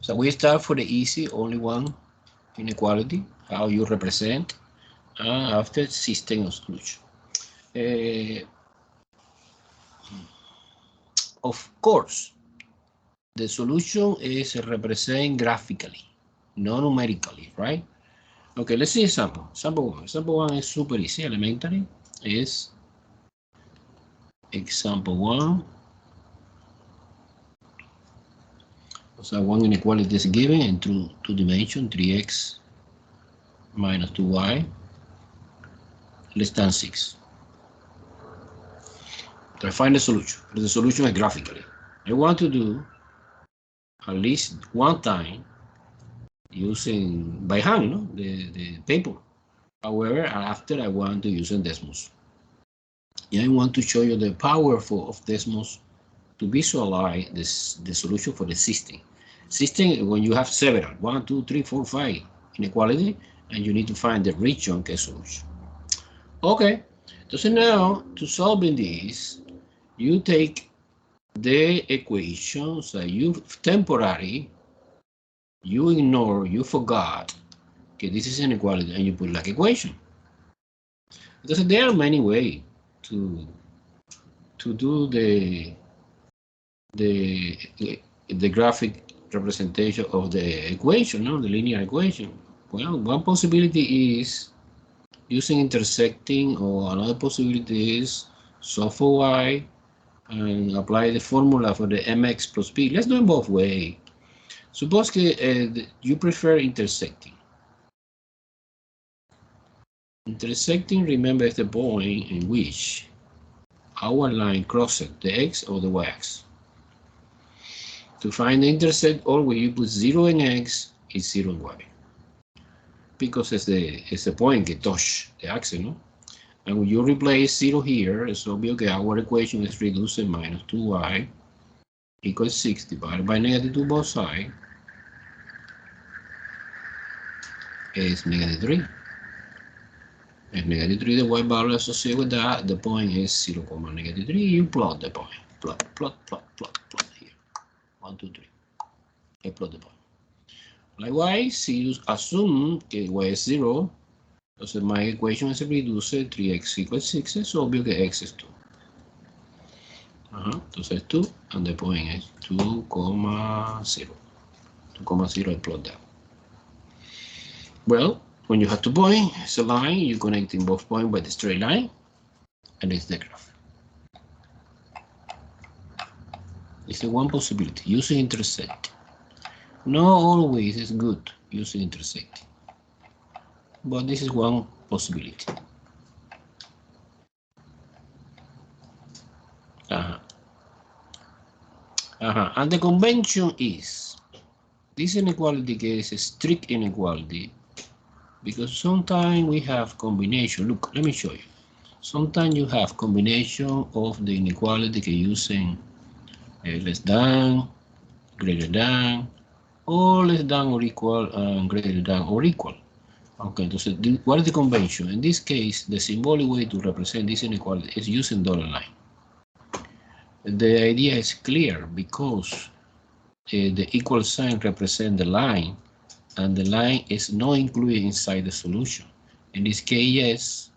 So we start for the easy, only one inequality, how you represent, after system of solution. Of course, the solution is represented graphically, not numerically, right? Okay, let's see example. Example one. Example one is super easy, elementary. Is example one. So one inequality is given in two dimension, 3x minus 2y less than 6. So I find the solution. The solution is graphically. I want to do at least one time using by hand, no? the paper. However, after I want to use Desmos. And I want to show you the power of Desmos to visualize the solution for the system. System, when you have several, 1, 2, 3, 4, 5 inequality, and you need to find the region solution. Okay, so now to solving this, you take the equations that you temporary, you ignore, you forgot, okay, this is inequality, and you put like equation. Because there are many ways to do the graphic representation of the equation, no, the linear equation. Well, one possibility is using intersecting, or another possibility is solve for y and apply the formula for the mx plus b. Let's do it both ways. Suppose you prefer intersecting. Intersecting, remember, is the point in which our line crosses the x or the y-axis. To find the intersect, always you put 0 in x is 0 in y. Because it's the point that touch the axis, no? And when you replace 0 here, it's obvious, okay, our equation is reduced to minus 2y equals 6 divided by negative 2 both sides is negative 3. And negative 3, the y value associated with that, the point is 0, negative 3. You plot the point. Plot here. 1, 2, 3. I plot the point. Likewise, you assume que y es 0. Entonces, my equation is reduced 3x equals 6. Es obvio que x is 2. Entonces, 2, and the point is 2,0. 2,0, I plot that. Well, when you have 2 points, it's a line, you connecting both points by the straight line, and it's the graph. It's the one possibility, using intersect. Not always is good using intersect, but this is one possibility. And the convention is, this inequality is a strict inequality, because sometimes we have combination. Look, let me show you. Sometimes you have combination of the inequality using less than, greater than, or less than or equal, and greater than or equal. Okay, so what is the convention? In this case, the symbolic way to represent this inequality is using dotted line. The idea is clear because the equal sign represents the line, and the line is not included inside the solution. In this case, yes,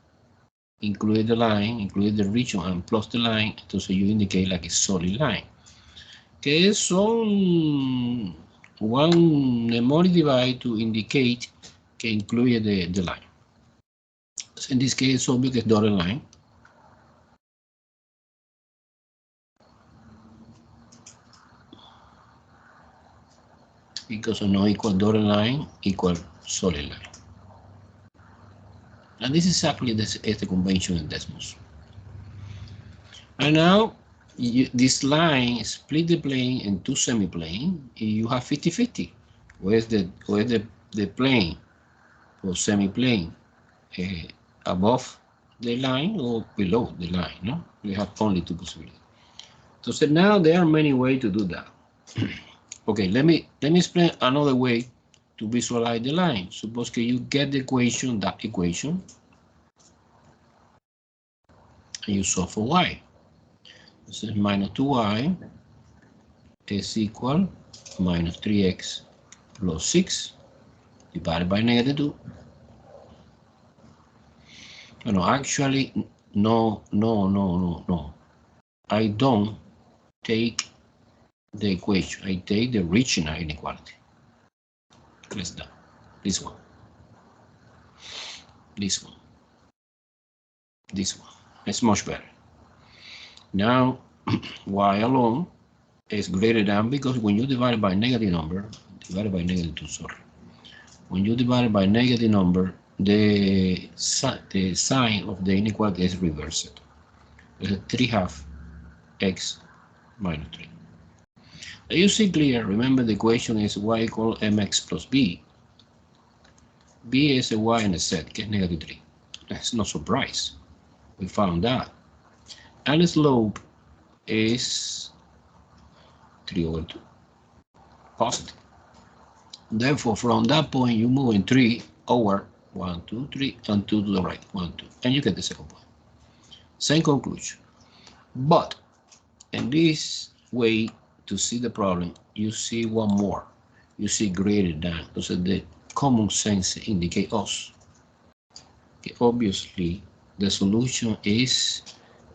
include the line, include the region, and plus the line, so you indicate like a solid line. Que son one memory device to indicate que incluye the line. So in this case, it's obvious que es dotted line. Because of no equal dotted line equal solid line. And this is exactly the convention in Desmos. And now this line split the plane in two semiplane. You have 50-50. Where's the plane or semiplane above the line or below the line? No, we have only two possibilities. So now there are many ways to do that. Okay, let me explain another way to visualize the line. Suppose you get the equation, that equation, and you solve for y. This is minus 2y is equal minus 3x plus 6 divided by -2. No, actually, no. I don't take the equation. I take the original inequality. Let's do this one. This one. This one. It's much better. Now, y alone is greater than, because when you divide by negative number, divided by -2, sorry. When you divide by negative number, the sign of the inequality is reversed. It's 3/2 x minus 3. You see clear, remember the equation is y equal mx plus b. B is a y and a z, que es -3. That's no surprise. We found that. And the slope is 3/2, positive. Therefore, from that point, you move in 3 over 1, 2, 3, and 2 to the right, 1, 2, and you get the second point. Same conclusion. But in this way to see the problem, you see one more. You see greater than. So the common sense indicates us. Okay, obviously, the solution is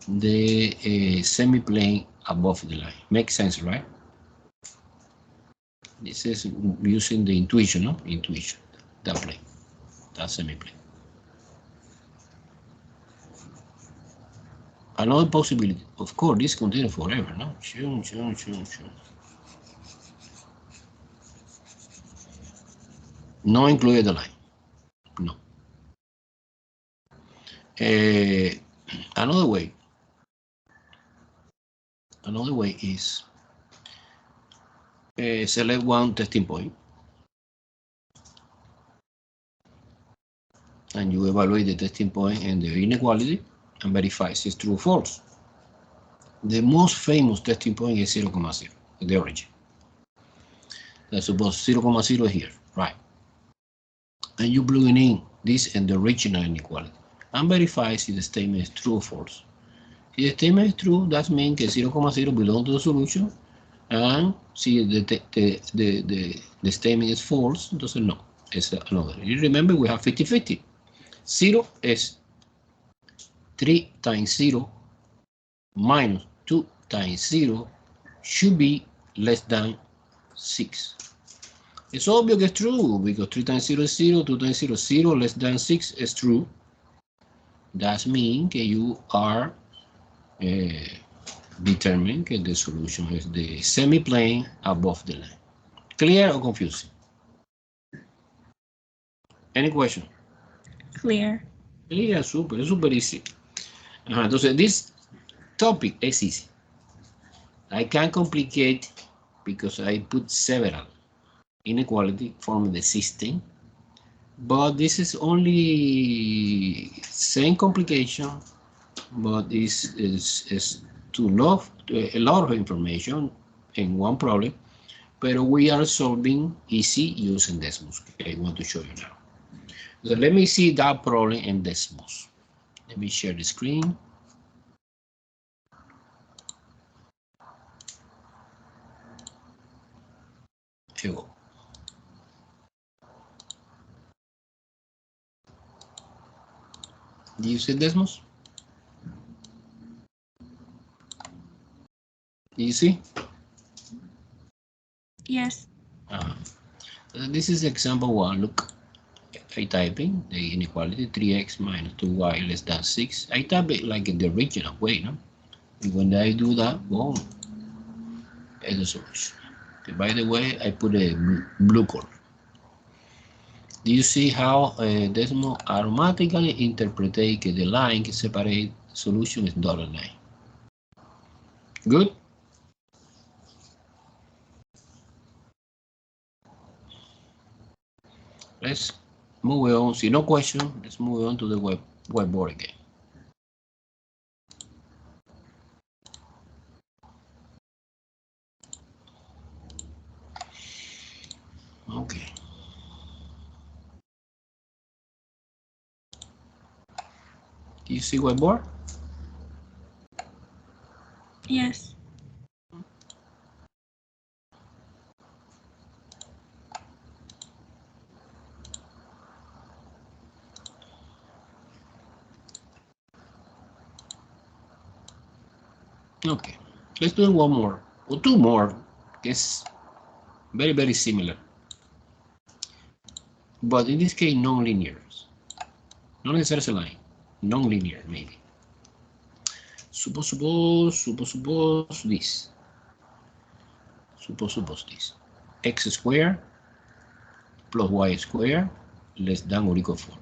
the semi-plane above the line. Makes sense, right? This is using the intuition, no? Intuition, that plane, that semi-plane. Another possibility, of course, this continues forever, no? Sure. No include the line, no. Another way is select one testing point and you evaluate the testing point and the inequality and verify if it's true or false. The most famous testing point is 0,0, the origin. Let's suppose 0,0 is here, right? And you plug in this and the original inequality and verify if the statement is true or false. If the statement is true, that means that 0,0 belongs to the solution, and see the statement is false, entonces no, it's another. You remember we have 50-50. 0 is 3 times 0 minus 2 times 0 should be less than 6. It's obvious it's true, because 3 times 0 is 0, 2 times 0 is 0, less than 6 is true. That means that you are determining that the solution is the semi-plane above the line. Clear or confusing? Any question? Clear. Clear, super easy. Entonces, this topic is easy. I can complicate because I put several inequality from the system, but this is only same complication, but this is a lot of information in one problem, but we are solving easy using Desmos. I want to show you now. So let me see that problem in Desmos. Let me share the screen. Here we go. Do you see Desmos? Do you see? Yes. This is example 1. Look, I type in the inequality 3x minus 2y less than 6. I type it like in the original way, no? And when I do that, boom, it's the solution. Okay, by the way, I put a blue color. Do you see how Desmos automatically interprets the line that separates the solution is dotted line? Good? Let's move on. See no question. Let's move on to the whiteboard again. Okay. Do you see whiteboard? Yes. Okay, let's do one more or two more. It's very, very similar. But in this case, non-linear. Not necessarily a line. Non-linear, maybe. Suppose this. Suppose this. X squared plus y squared less than or equal 4.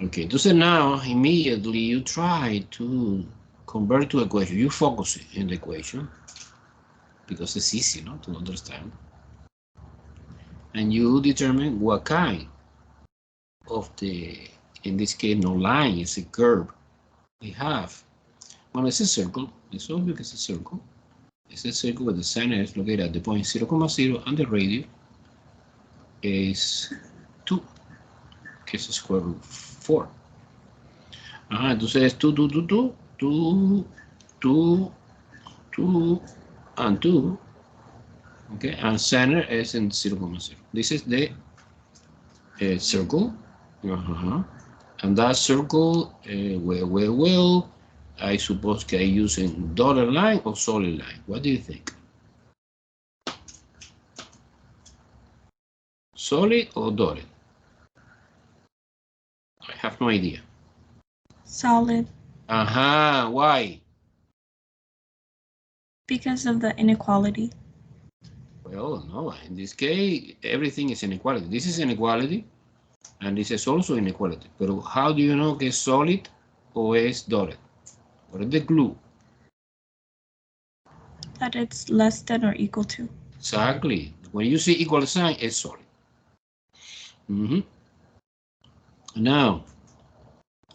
Okay, so now immediately you try to convert to equation. You focus in the equation because it's easy, no, to understand. And you determine what kind of the, in this case, no line, it's a curve we have. Well, it's a circle. It's obvious it's a circle. It's a circle where the center is located at the point 0,0 and the radius is 2, que es square root 4. Ajá, entonces 2, 2, 2, 2, 2, 2, 2, and 2. Okay, and center is in 0,0. This is the circle. And that circle, well, I suppose que I using dotted line or solid line. What do you think? Solid or dotted? I have no idea. Solid. Why? Because of the inequality. Well, no, in this case, everything is inequality. This is inequality, and this is also inequality. But how do you know que es solid or es dotted? What is the clue? That it's less than or equal to. Exactly. When you see equal sign, it's solid. Now,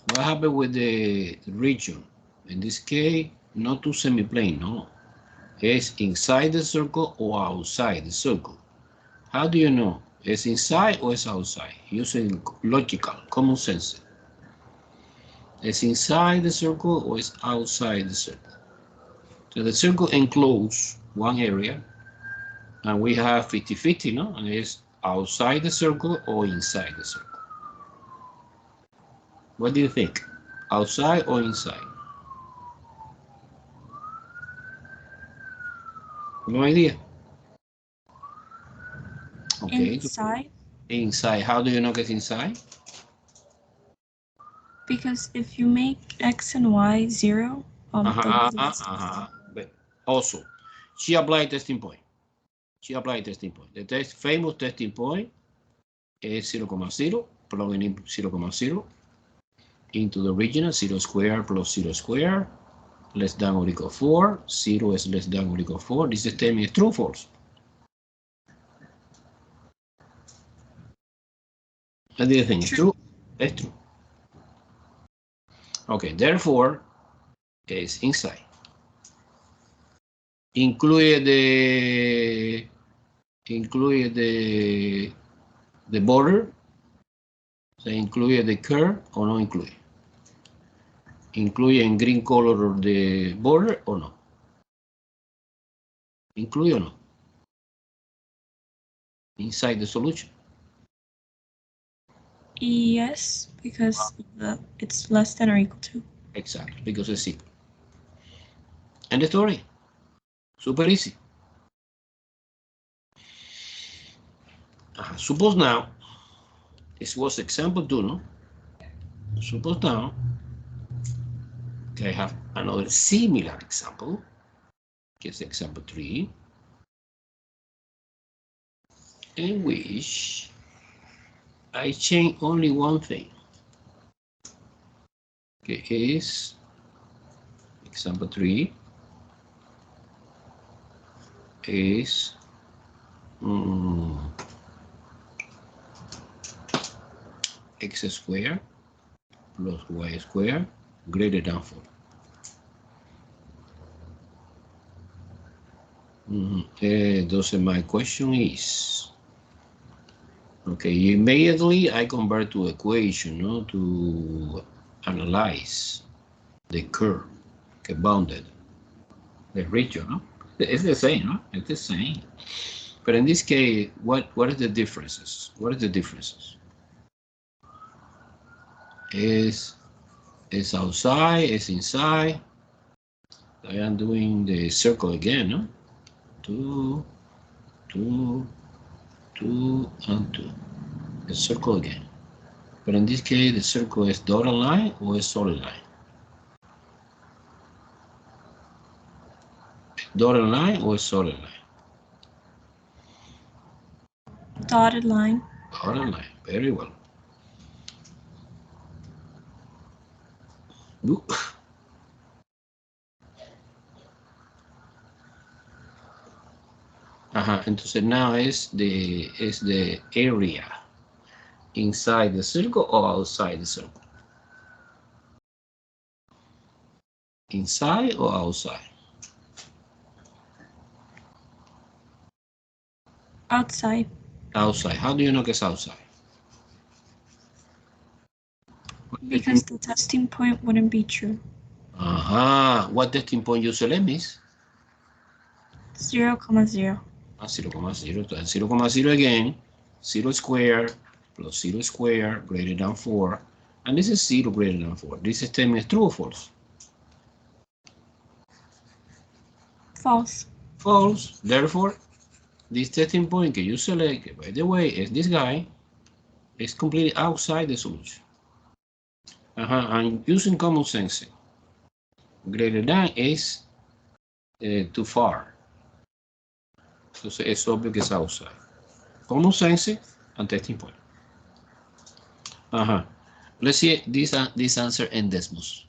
what happened with the region? In this case, not to semiplane, no. It's inside the circle or outside the circle. How do you know? It's inside or it's outside? Using logical, common sense. It's inside the circle or it's outside the circle? So the circle encloses one area, and we have 50-50, no? And it's outside the circle or inside the circle. What do you think? Outside or inside? No idea. Okay. Inside. Inside. How do you know it's inside? Because if you make x and y 0, But also, she applied testing point. The famous testing point is 0,0, plugging in 0,0 into the original 0 squared plus 0 squared less than or equal 4. 0 is less than or equal 4. This statement is true or false? What do you think? It's true? It's true. Okay, therefore, it's inside. Incluye the border, se incluye the curve o no incluye. Incluye en green color the border o no. Incluye o no. Inside the solution. Yes, because it's less than or equal to. Exactly, because it's equal. End the story. Super easy. Suppose now, this was example 2, no? Suppose now, okay, I have another similar example, que is example 3, in which I change only one thing. Okay, is example 3 is x squared plus y squared greater than 4. Thus my question is, okay, immediately I convert to equation, no, to analyze the curve, okay, bounded, the region, no? It's the same, no? It's the same. But in this case, what are the differences? What are the differences? Is outside, is inside, I am doing the circle again, no? 2, 2, 2, and 2. The circle again. But in this case, the circle is dotted line or a solid line? Dotted line or a solid line? Dotted line. Dotted line. Very well. Ooh. Entonces now is the area inside the circle or outside the circle? Inside or outside? Outside. Outside. How do you know que es outside? Because the testing point wouldn't be true. What testing point you select, miss? 0, 0. 0,0. 0,0 again. 0 squared plus 0 squared greater than 4. And this is 0 greater than 4. This statement is true or false? False. False. Therefore, this testing point that you select, by the way, is this guy, is completely outside the solution. I'm using common sense. Greater than is too far. Entonces es obvio que es outside. Common sense and testing point. Let's see this answer in Desmos.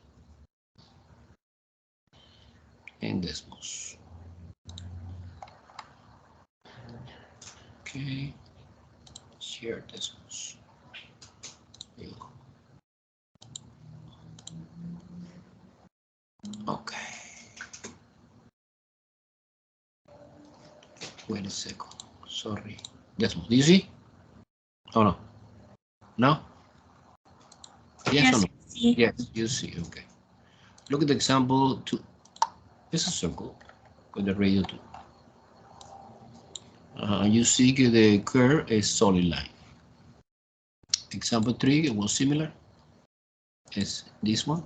Okay. Share Desmos. There you go. Okay. Wait a second. Sorry. Desmos. Do you see? Oh no. No? Yes or no? See. Yes, you see. Okay. Look at the example 2. It's a circle with the radius 2. You see that the curve is solid line. Example 3 was similar. Is this one.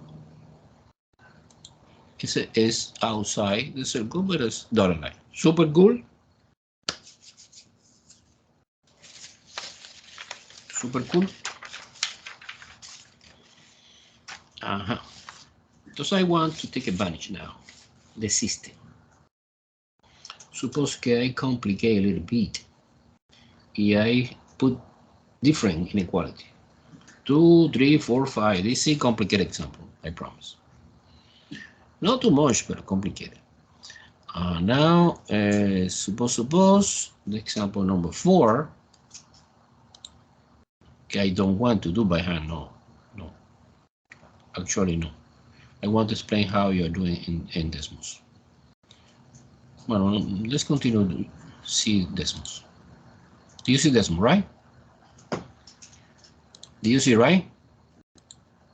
It's outside the circle, but it's dotted line. Super cool. Super cool. Because I want to take advantage now. The system. Suppose que I complicate a little bit. And I put different inequality. 2, 3, 4, 5. This is a complicated example, I promise. Not too much, but complicated. Now, suppose the example number 4. Okay, I don't want to do by hand, no. Actually, no. I want to explain how you're doing in Desmos. Well, let's continue to see Desmos. Do you see Desmos, right? Do you see, right?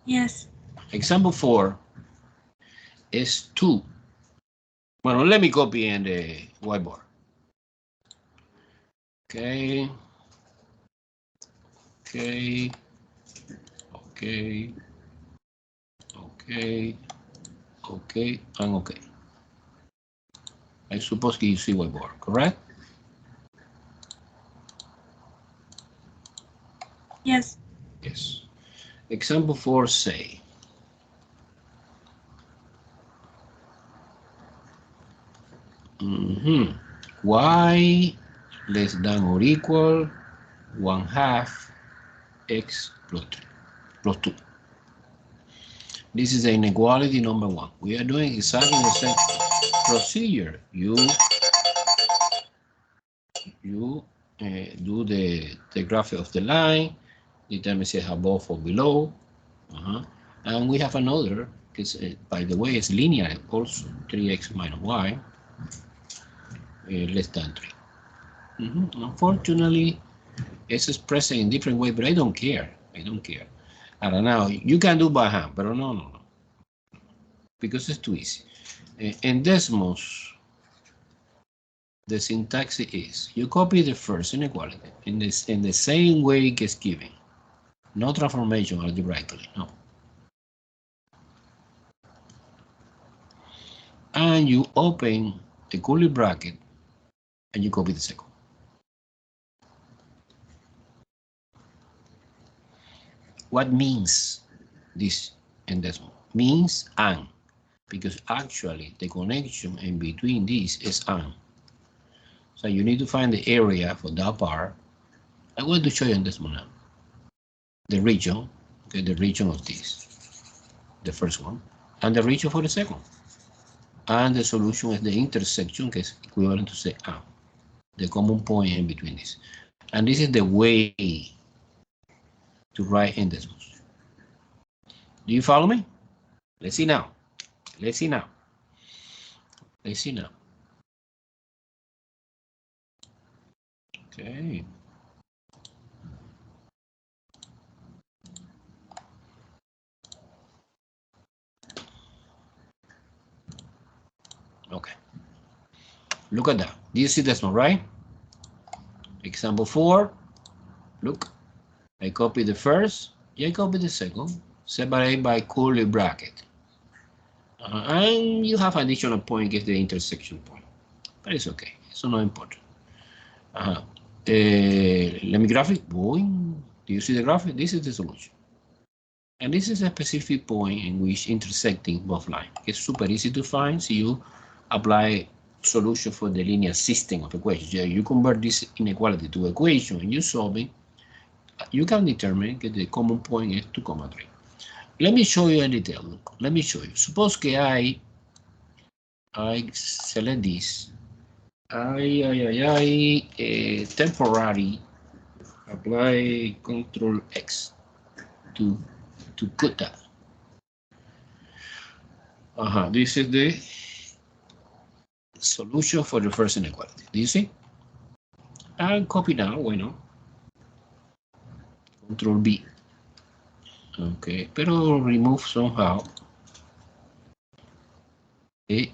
Yes. Example 4 is 2. Well, let me copy in the whiteboard. Okay. Okay. Okay. Okay. Okay. And okay. I suppose you see whiteboard, correct? Yes. Yes. Example 4 say. Y less than or equal 1/2 x plus 2. This is the inequality number 1. We are doing exactly the same procedure. You do the graph of the line, determine if it's above or below. And we have another, because by the way, it's linear also, 3x minus y, less than 3. Unfortunately, it's expressed in different way, but I don't care. I don't know. You can do by hand, but no. Because it's too easy. In Desmos, the syntax is you copy the first inequality in the same way it gets given. No transformation algebraically, no. and you open the curly bracket and you copy the second. What means this in decimal? Means and, because actually the connection in between these is and. So you need to find the area for that part. I'm going to show you in decimal now. The region, okay, the region of this, the first one, and the region for the second. And the solution is the intersection, que is equivalent to say and, the common point in between this. And this is the way to write in decimals. Do you follow me? Let's see now. Let's see now. Let's see now. Okay. Okay. Look at that. Do you see this one, right? Example 4. Look. I copy the first. I copy the second. Separate by curly bracket. And you have additional point is the intersection point. But it's okay. It's not important. Let me graphic. Boing. Do you see the graphic? This is the solution. And this is a specific point in which intersecting both lines. It's super easy to find. So you apply solution for the linear system of equations. Yeah, you convert this inequality to equation and you solve it. You can determine that the common point is 2,3. Let me show you in detail. Look, let me show you. Suppose that I select this. Temporary apply Control X to put that. This is the solution for the first inequality. Do you see? I'll copy now. Why not? Control B. Okay, pero remove somehow the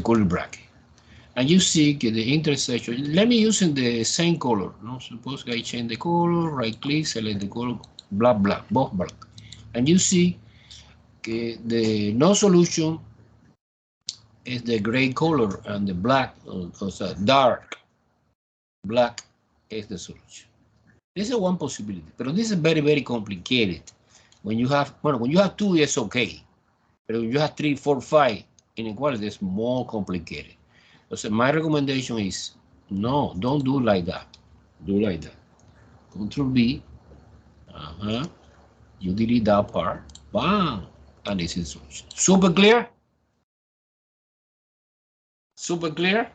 curly bracket. And you see the intersection. Let me use the same color. No, suppose I change the color, right click, select the color, blah blah, both black. And you see the no solution is the gray color and the black, also dark black is the solution. This is one possibility, but this is very, very complicated. When you have, when you have 2, it's okay. But when you have 3, 4, 5, inequality is more complicated. So my recommendation is, no, don't do like that. Do like that. Control B. You delete that part. Bam. And this is the solution. Super clear? Super clear?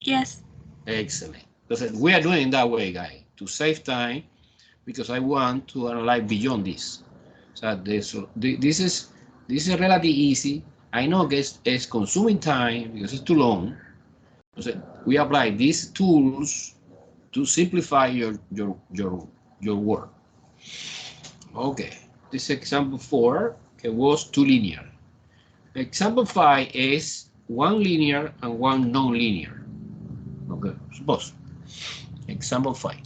Yes. Excellent. Because we are doing it that way, guys, to save time, because I want to analyze beyond this. So this is relatively easy. I know it's consuming time because it's too long. So we apply these tools to simplify your work. Okay, this example 4 was 2 linear. Example 5 is 1 linear and 1 non-linear. Okay, suppose. Example 5.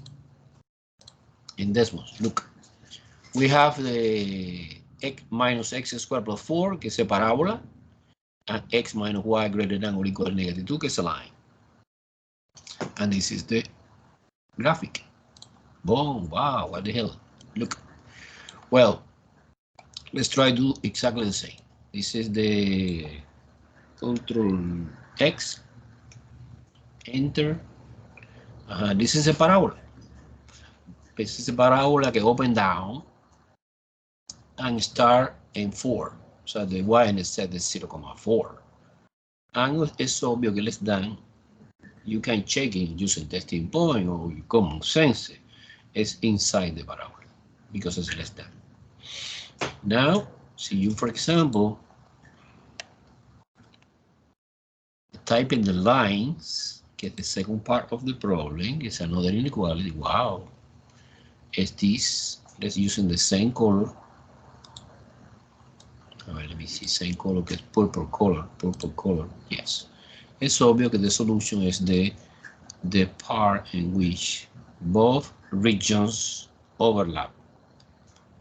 In this one, look. We have the x minus x squared plus 4, que es a parábola, and x minus y greater than or equal to -2, que es a line. And this is the graphic. Boom, wow, what the hell? Look. Well, let's try to do exactly the same. This is the Control X, enter. This is a parabola. This is a parabola que open down and start in 4. So the y-intercept is 0,4. And it's obvious que less than. You can check it using testing point or common sense. It's inside the parabola because it's less than. Now, see you, for example, type in the lines, get the second part of the problem, is another inequality. Wow. Is this, let's using the same color. Let me see, same color, que es purple color, yes. It's obvious that the solution is the part in which both regions overlap.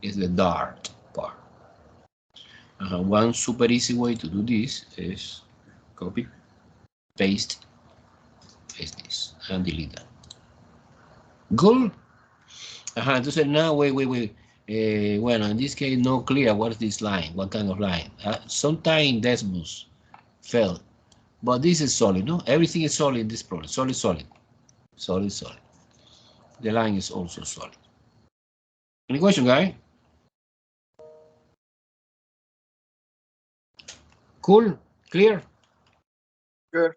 Is the dark part. One super easy way to do this is copy, paste this, and delete that. Good. Entonces now, wait. Well, in this case, not clear what is this line, what kind of line. Sometimes Desmos failed, but this is solid, no? Everything is solid in this problem. Solid. The line is also solid. Any question, guy? Cool? Clear? Good.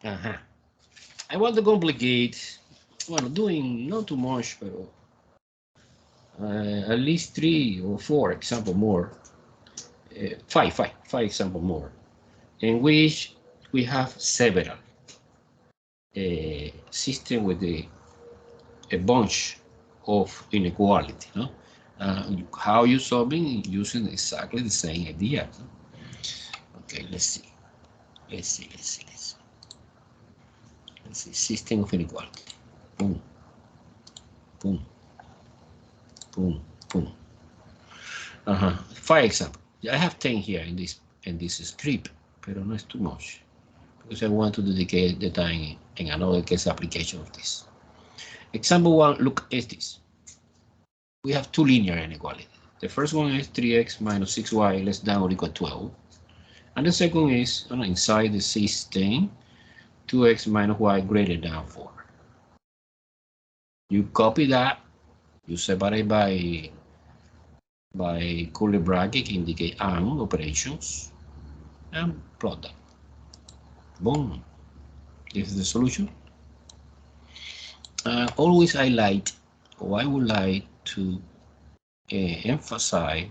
I want to complicate, well, doing not too much, but at least 3 or 4 example more, 5 example more, in which we have several system with a bunch of inequality, no? How you solving using exactly the same idea. No? Okay, let's see. System of inequality. Boom. 5 example. I have 10 here in this script, pero no es too much because I want to dedicate the time in another case application of this. Example 1, look at this. We have 2 linear inequalities. The first one is 3x minus 6y less than or equal to 12. And the second is inside the system 2x minus y greater than 4. You copy that, you separate by curly bracket indicate AND operations, and plot that. Boom. This is the solution. Always I would like to emphasize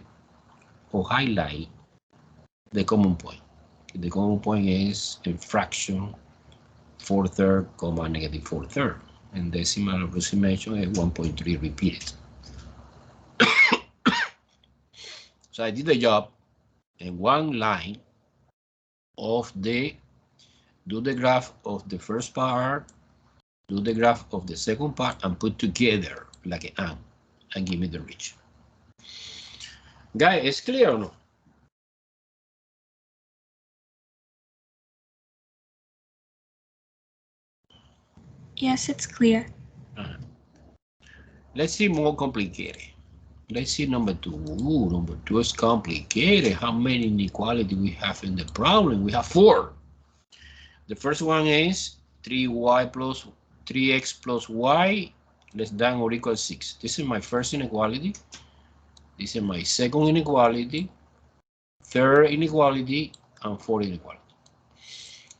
or highlight the common point. The common point is a fraction 4/3, negative 4/3, and decimal approximation is 1.3 repeated. So I did the job in one line of do the graph of the first part, do the graph of the second part, and put together like an and give me the region. Guys, it's clear or no? Yes, it's clear. Let's see more complicated. Let's see number 2. Ooh, number 2 is complicated. How many inequalities we have in the problem? We have 4. The first one is 3x plus y less than or equal to 6. This is my first inequality. This is my second inequality, third inequality, and fourth inequality.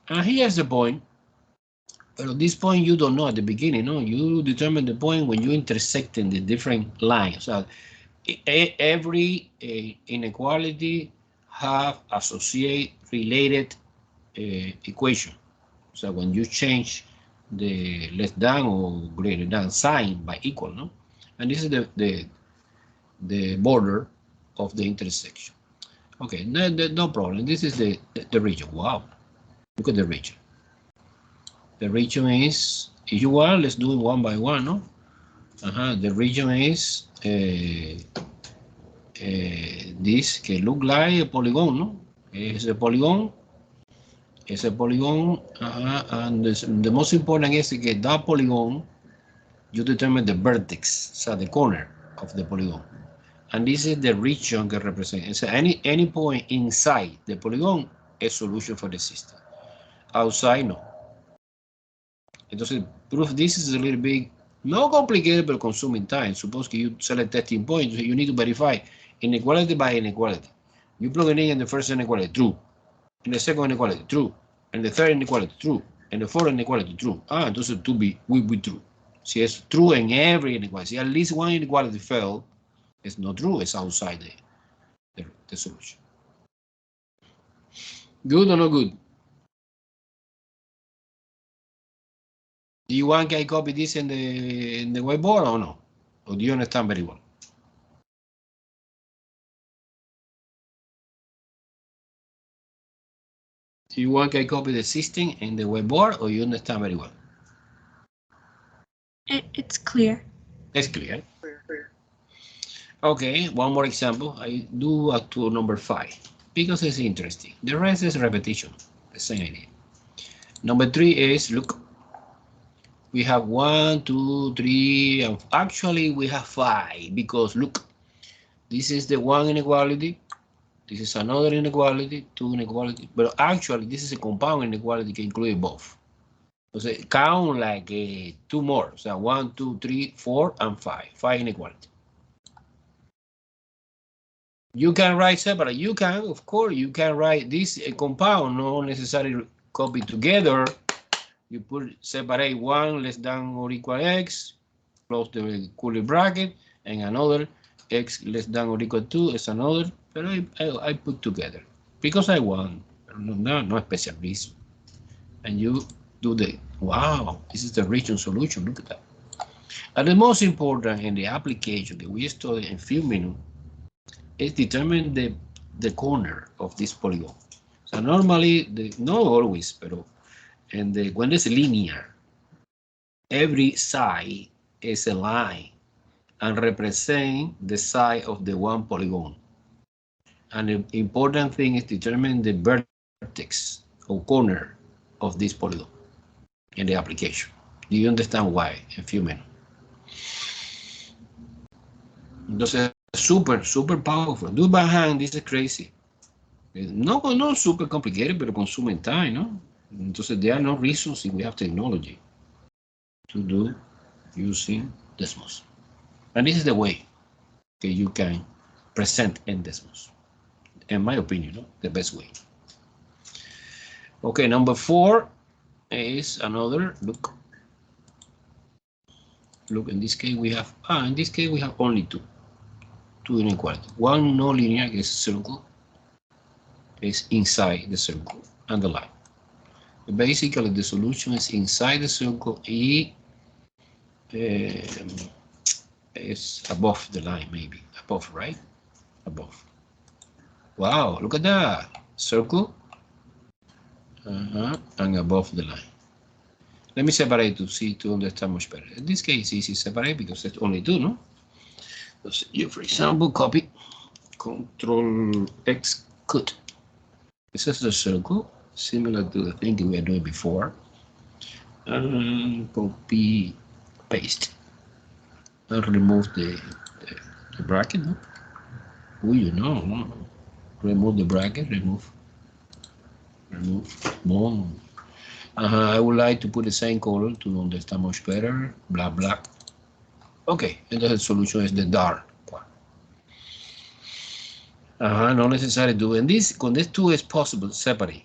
And here's the point. But at this point, you don't know at the beginning, no? You determine the point when you intersect in the different lines. So every inequality have related equation. So when you change the less than or greater than sign by equal, no? And this is the border of the intersection. Okay, no problem. This is the region. Wow, look at the region. The region is, if you want, let's do it one by one, no? The region is this que look like a polygon, no? It's a polygon. It's a polygon, and the most important is that that polygon, you determine the vertex, so the corner of the polygon. And this is the region that represents. So any point inside the polygon is solution for the system. Outside, no. Entonces, proof this is a little bit, not complicated, but consuming time. Suppose you select testing point, so you need to verify inequality by inequality. You plug it in the first inequality, true. In the second inequality, true. And the third inequality, true. And the fourth inequality, true. Entonces will be true. Si es true in every inequality, si at least one inequality failed, it's not true, it's outside the solution. Good or not good? Do you want I copy this in the whiteboard or no? Or do you understand very well? Do you want I copy the system in the whiteboard or you understand very well? It's clear. It's clear. Okay, one more example. I do up to number 5. because it's interesting. The rest is repetition, the same idea. Number 3 is, look, we have 1, 2, 3, and actually we have 5, because look, this is the one inequality, this is another inequality, 2 inequality, but actually this is a compound inequality that includes both. So count like 2 more, so 1, 2, 3, 4, and 5, 5 inequality. You can write separate, you can, of course, you can write this compound, not necessarily copy together. You put separate 1 less than or equal x, close the curly bracket, and another x less than or equal to is another, but I put together because I want, no special reason. And you do the, wow, this is the region solution, look at that. And the most important in the application that we study in a few minutes is determine the corner of this polygon. So normally, not always, but when it's linear, every side is a line and represent the side of the one polygon. And the important thing is determine the vertex or corner of this polygon in the application. Do you understand why in a few minutes? Entonces, super powerful. Do by hand, this is crazy. No super complicated, pero consume time, no? Entonces, there are no reasons if we have technology to do using Desmos. And this is the way that you can present in Desmos. In my opinion, no? The best way. Okay, number 4 is another, look, in this case we have, only two inequalities. One nonlinear is circle, is inside the circle and the line. Basically, the solution is inside the circle, is above the line, maybe above, right? Above. Wow, look at that circle, and above the line. Let me separate to understand much better. In this case, it's easy to separate because it's only 2, no? So you, for example, copy, Control X, cut. This is the circle, similar to the thing we were doing before. And copy, paste, and remove the bracket. No? No. Remove the bracket. Remove. Boom. I would like to put the same color to understand much better. Blah blah. Okay, and the solution is the dark one. Not necessary to. And this, con this 2 is possible separate.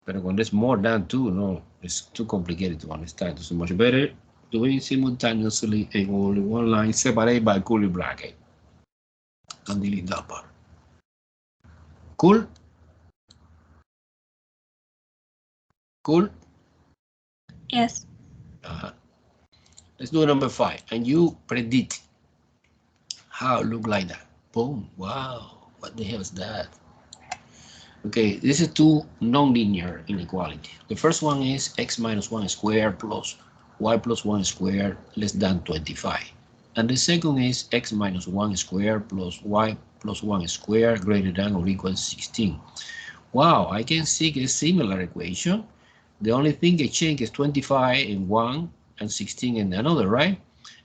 But when there's more than 2, no, it's too complicated to understand. It's much better doing simultaneously in only one line, separated by curly bracket. And delete that part. Cool? Cool? Yes. Let's do number 5. And you predict how it look like that. Boom. Wow. What the hell is that? Okay, this is 2 nonlinear inequality. The first one is x minus 1 squared plus y plus 1 squared less than 25. And the second is x minus 1 squared plus y plus 1 squared greater than or equal to 16. Wow, I can see a similar equation. The only thing I change is 25 in one and 16 in another, right?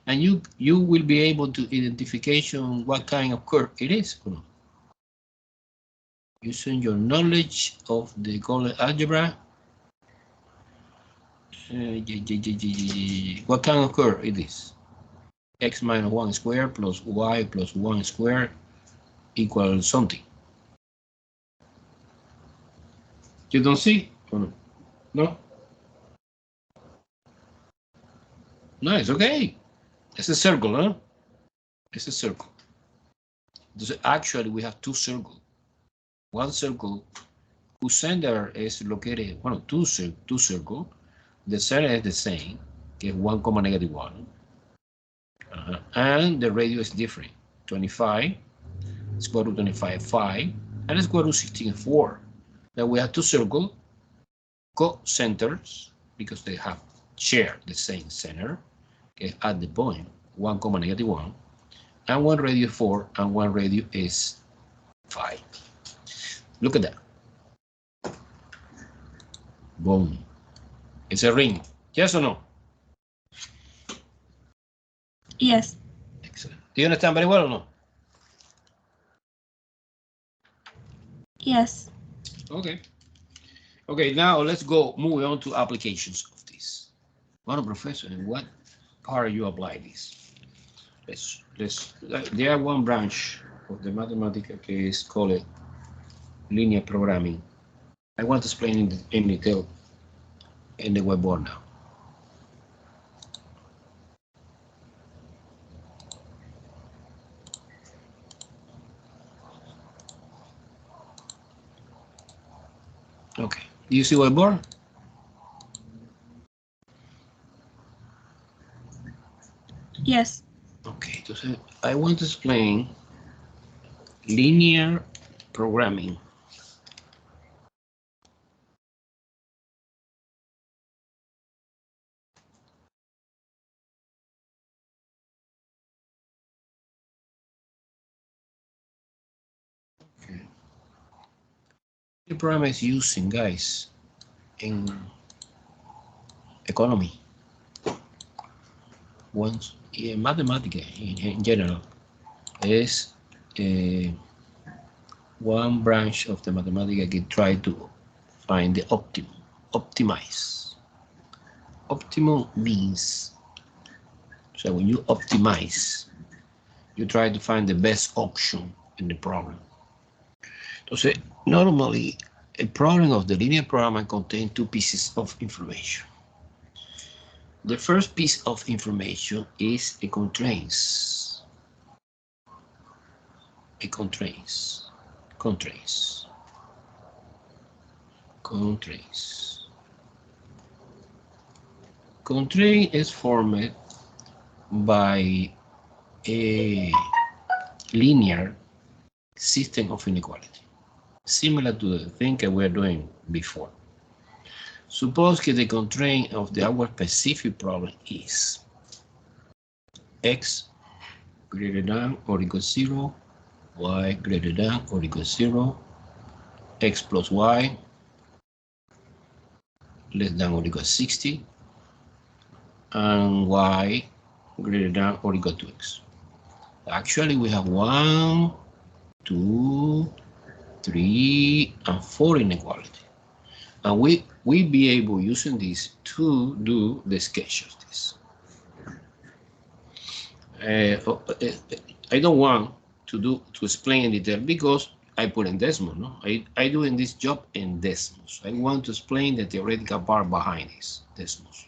And you will be able to identification what kind of curve it is. Using your knowledge of the Euclid algebra, what kind of curve it is? X minus 1 squared plus y plus 1 squared equals something. You don't see? No? No, it's okay. It's a circle, huh? It's a circle. Actually, we have 2 circles. One circle whose center is located, two circles. The center is the same, okay, 1, -1. And the radius is different. 25, square root 25, 5, and square root 16, 4. Then we have 2 circles, co-centers, because they have shared the same center, okay, at the point 1, -1, and one radius 4, and one radius is 5. Look at that. Boom. It's a ring. Yes or no? Yes. Excellent. Do you understand very well or no? Yes. Okay. Okay, now let's go move on to applications of this. Bueno, professor, in what part you apply this? There are one branch of the mathematics is called linear programming. I want to explain in detail in the whiteboard now. Okay, do you see whiteboard? Yes. Okay, entonces I want to explain linear programming. Okay. The program is using, guys, in economy. Once in mathematics in general is one branch of the mathematics can try to find the optimize. Optimum means, so when you optimize, you try to find the best option in the problem. Entonces, normally, a problem of the linear programming contains two pieces of information. The first piece of information is a constraints. Constraints. Constraint is formed by a linear system of inequality, similar to the thing that we were doing before. Suppose that the constraint of our specific problem is x greater than or equal 0, y greater than or equal 0, x plus y less than or equal 60, and y greater than or equal to x. Actually, we have 1, 2, 3, and 4 inequality. And we be able, using this, to do the sketch of this. I don't want to explain in detail because I put in decimals. No, I doing this job in decimals. I want to explain the theoretical part behind this decimals.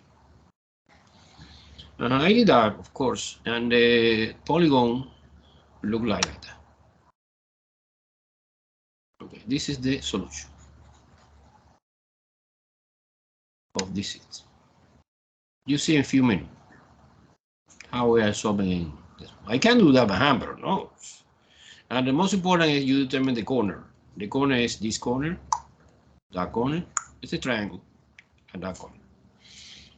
I did that, of course, and the polygon look like that. Okay, this is the solution of this. You see in a few minutes how we are solving this. I can do that by hand, but no. And the most important is you determine the corner. The corner is this corner, that corner. It's a triangle, and that corner.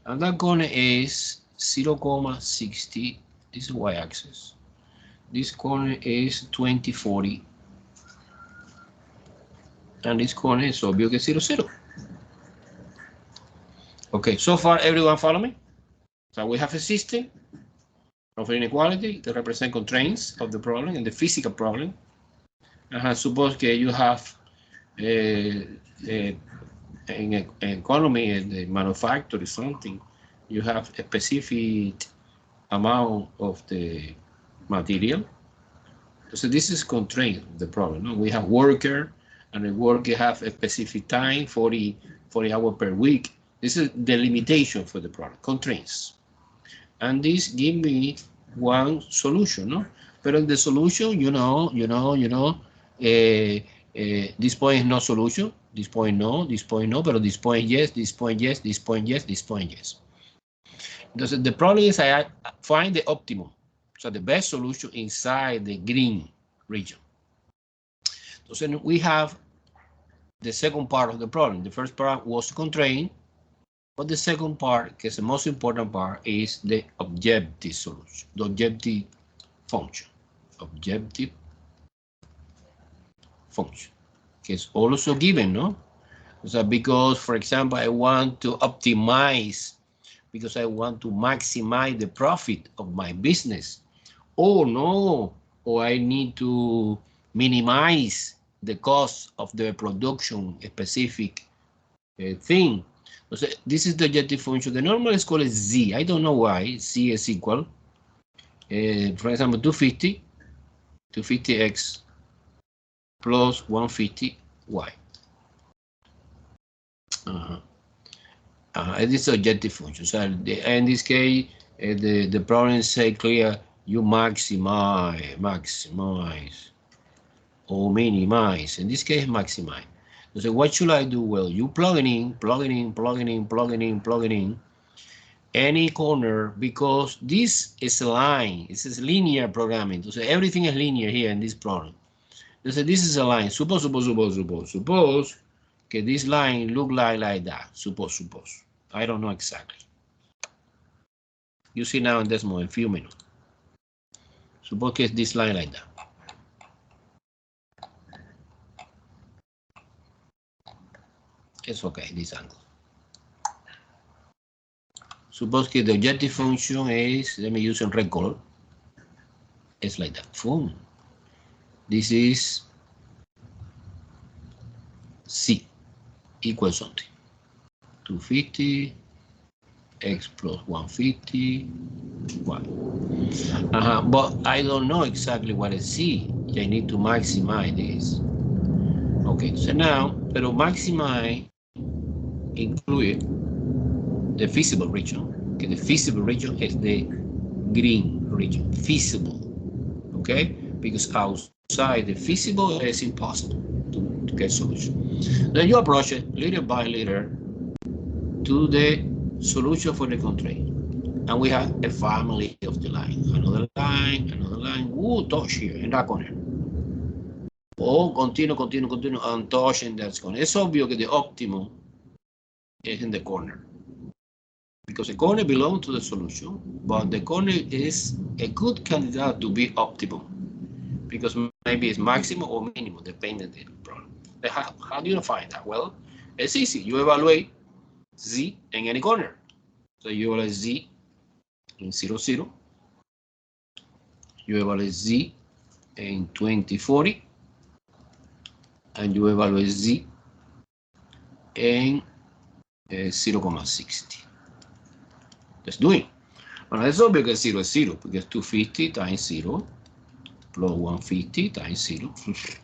And that corner is 0,60. This is y-axis. This corner is 2040. And this corner is obviously 0, 0. Okay, so far everyone follow me? So we have a system of inequality that represent constraints of the problem and the physical problem. And suppose that you have in economy and the manufacturing something, you have a specific amount of the material. So this is constraint of the problem. No? We have worker, and the worker have a specific time, 40 hours per week. This is the limitation for the problem, constraints. And this give me one solution, no? But in the solution, this point is no solution, this point no, but this point yes, this point yes, this point yes, this point yes. Entonces, the problem is I find the optimum, so the best solution inside the green region. Entonces, we have the second part of the problem. The first part was constraint, but the second part, que is the most important part, is the objective solution, the objective function. Objective function. it's also given, no? So because, for example, I want to optimize, because I want to maximize the profit of my business. Oh no, or I need to minimize the cost of the production specific thing. So this is the objective function. The normal is called z. I don't know why z is equal. For example, 250x plus 150y. It is objective function. So in this case, the problem say clear, you maximize, or minimize. In this case, maximize. So what should I do? Well, you plug it in any corner, because this is a line. This is linear programming. So everything is linear here in this problem. So this is a line. Suppose que this line look like that. Suppose. I don't know exactly. You see now in this moment, few minutes. Suppose que it's this line like that. It's okay, this angle. Suppose que the objective function is, let me use a red color. It's like that. Boom. This is C equals something. 250 x plus 150 y. But I don't know exactly what is C. I need to maximize this. Okay, so now, pero maximize include the feasible region. Okay, the feasible region is the green region, feasible. Okay, because outside the feasible is impossible to get solution. Then you approach it little by little to the solution for the constraint. And we have a family of the line. Another line. Ooh, touch here in that corner. Oh, continue, and touch in that corner. It's obvious that the optimum is in the corner, because the corner belongs to the solution, but the corner is a good candidate to be optimum, because maybe it's maximum or minimum, depending on the problem. How do you find that? Well, it's easy. You evaluate z in any corner. So you evaluate z in 0, 0. You evaluate z in 20, 40. And you evaluate z in 0,60. Let's do it. Well, that's not because 0 is 0, because 250 times 0 plus 150 times 0.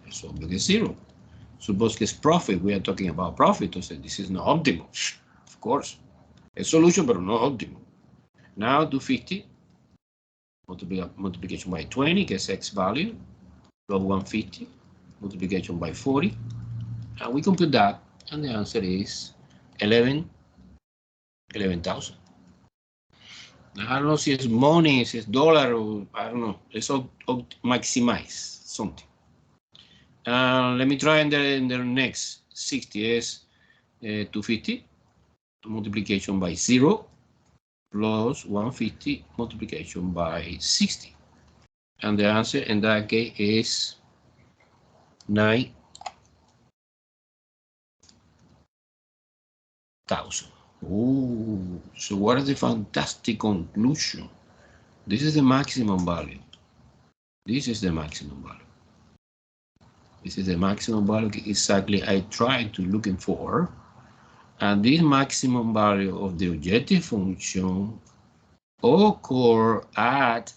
It's obvious 0. Suppose it's profit. We are talking about profit. So this is not optimal. Of course. A solution, but not optimal. Now 250 multiplication by 20 gets x value, plus 150 multiplication by 40. And we compute that, and the answer is 11,000. Now, I don't know if it's money, if it's dollar, or I don't know. Let's maximize something. Let me try in the next 60 is 250 multiplication by 0 plus 150 multiplication by 60. And the answer in that case is 9,000. Ooh, so what is the fantastic conclusion? This is the maximum value. This is the maximum value. This is the maximum value exactly I tried to looking for. And this maximum value of the objective function occur at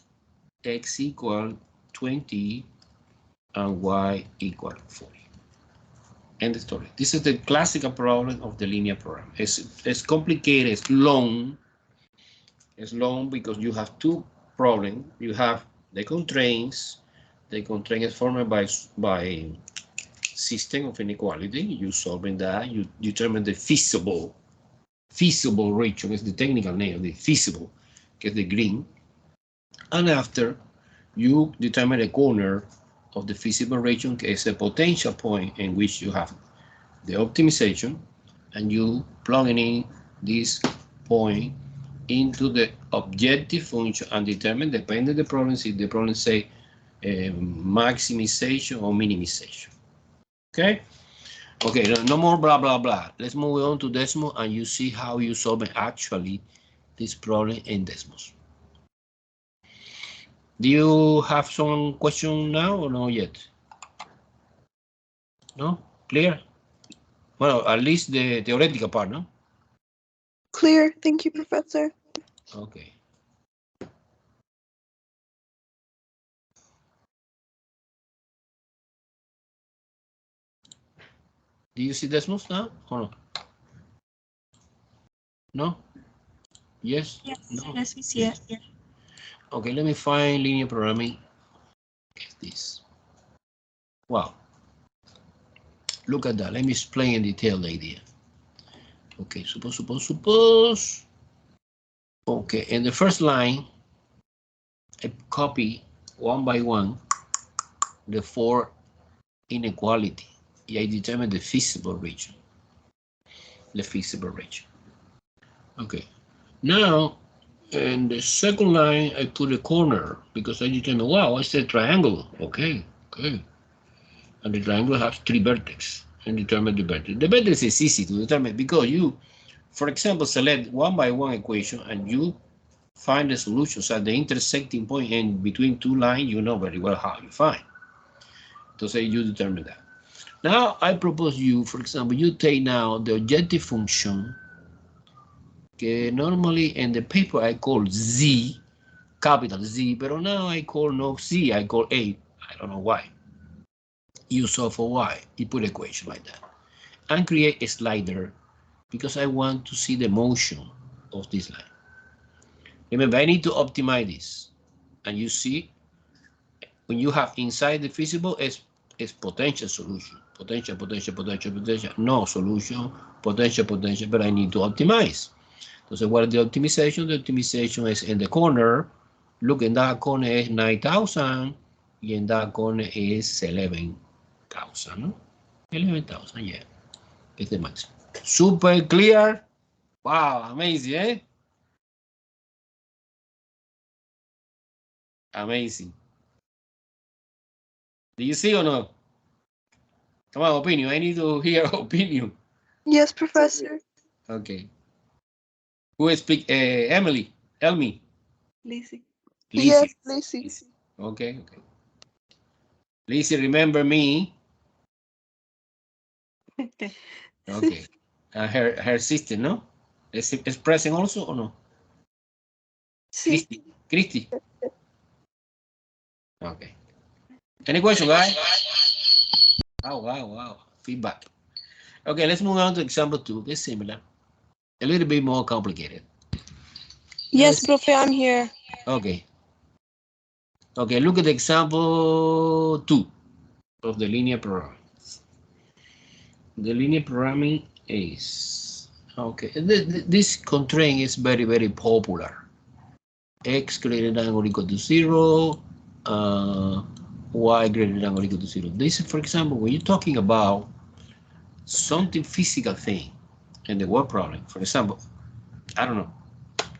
x equal 20 and y equal 40. End the story. This is the classical problem of the linear program. It's complicated, it's long. It's long because you have two problems. You have the constraints. The constraint is formed by system of inequality. You solving that. You determine the feasible region. Is the technical name of the feasible, get the green. And after you determine a corner of the feasible region, is a potential point in which you have the optimization, and you plug in this point into the objective function and determine, depending on the problem, if the problem say maximization or minimization. Okay, Okay, no more blah, blah, blah. Let's move on to Desmos and you see how you solve actually this problem in Desmos. Do you have some question now or not yet? No? Clear? Well, at least the theoretical part, no? Clear. Thank you, Professor. Okay. Do you see Desmos now or no? No? Yes? Yes, No? yes, we see it. Okay, let me find linear programming. This. Wow. Look at that. Let me explain in detail the idea. Okay, suppose. Okay, in the first line, I copy one by one the four inequality. I determine the feasible region. The feasible region. Okay. Now, in the second line, I put a corner because I determine, wow, it's a triangle. Okay. And the triangle has three vertices and determine the vertex. The vertex is easy to determine because you, for example, select one by one equation and you find the solutions at the intersecting point and between two lines, you know very well how you find. So say you determine that. Now I propose you, for example, you take now the objective function que normally in the paper I call Z, capital Z, but now I call no Z, I call A. I don't know why. You solve for Y, you put equation like that. And create a slider because I want to see the motion of this line. Remember, I need to optimize this. And you see, when you have inside the feasible, it's potential solution. Potential. No solution, potential, but I need to optimize. So what is the optimization? The optimization is in the corner. Look, in that corner is 9,000 y in that corner is 11,000, ¿no? 11,000, yeah. It's the maximum. Super clear. Wow, amazing, eh? Amazing. Do you see or no? Come on, opinion. I need to hear opinion. Yes, Professor. Okay. Who speak? Emily. Elmi. Lizzie. Yes, Lacey. Okay. Lizzie, remember me? Okay. Her sister, no? Is present also or no? Sí. Christy. Okay. Any question, guys? Oh, wow. Feedback. Okay, let's move on to example 2. It's similar. A little bit more complicated. Yes, Profe, I'm here. Okay. Okay, look at example 2 of the linear programming. The linear programming is, okay, this constraint is very, very popular. X greater than or equal to 0, Y greater than or equal to 0. This, for example, when you're talking about something physical thing in the word problem, for example, I don't know,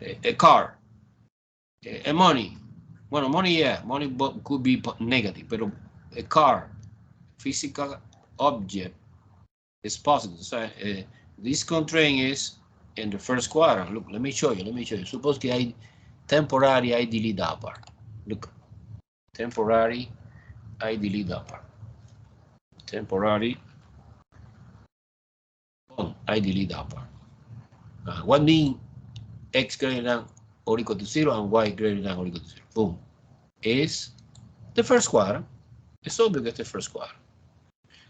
a car, a money. Well, money, yeah, money could be negative, but a car, physical object, is positive. So this constraint is in the first quadrant. Look, let me show you. Suppose that I temporary, I delete that part. Look, temporary, I delete that part. Temporary, I delete that part. What means X greater than or equal to 0 and Y greater than or equal to 0? Boom. Is the first quadrant. It's obvious it's the first quadrant.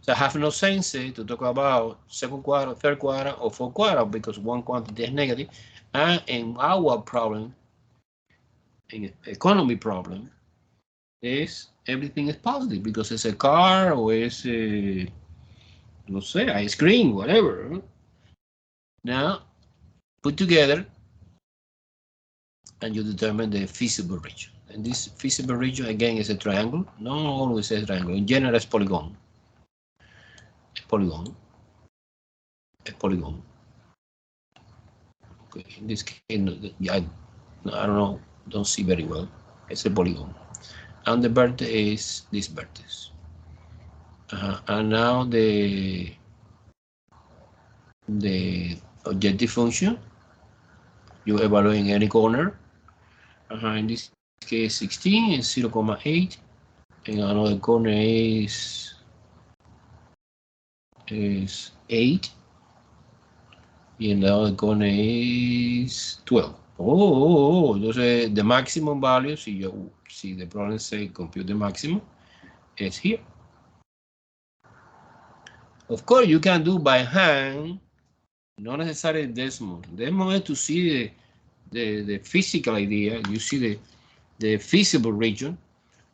So I have no sense to talk about second quadrant, third quadrant, or fourth quadrant because one quantity is negative. And in our problem, in economy problem, is everything is positive because it's a car or it's a, let's say, ice cream, whatever. Now, put together and you determine the feasible region. And this feasible region, again, is a triangle. No always a triangle. In general, it's polygon. A polygon. Okay, in this case, I don't know, don't see very well. It's a polygon. And the vertex is this vertex. And now the the objective function. You evaluate any corner. In this case, 16 is 0,8, and another corner is 8, and the other corner is 12. Entonces the maximum value, si the problem say compute the maximum, is here. Of course, you can do by hand, not necessarily decimal. Decimal is to see the physical idea, you see the feasible region,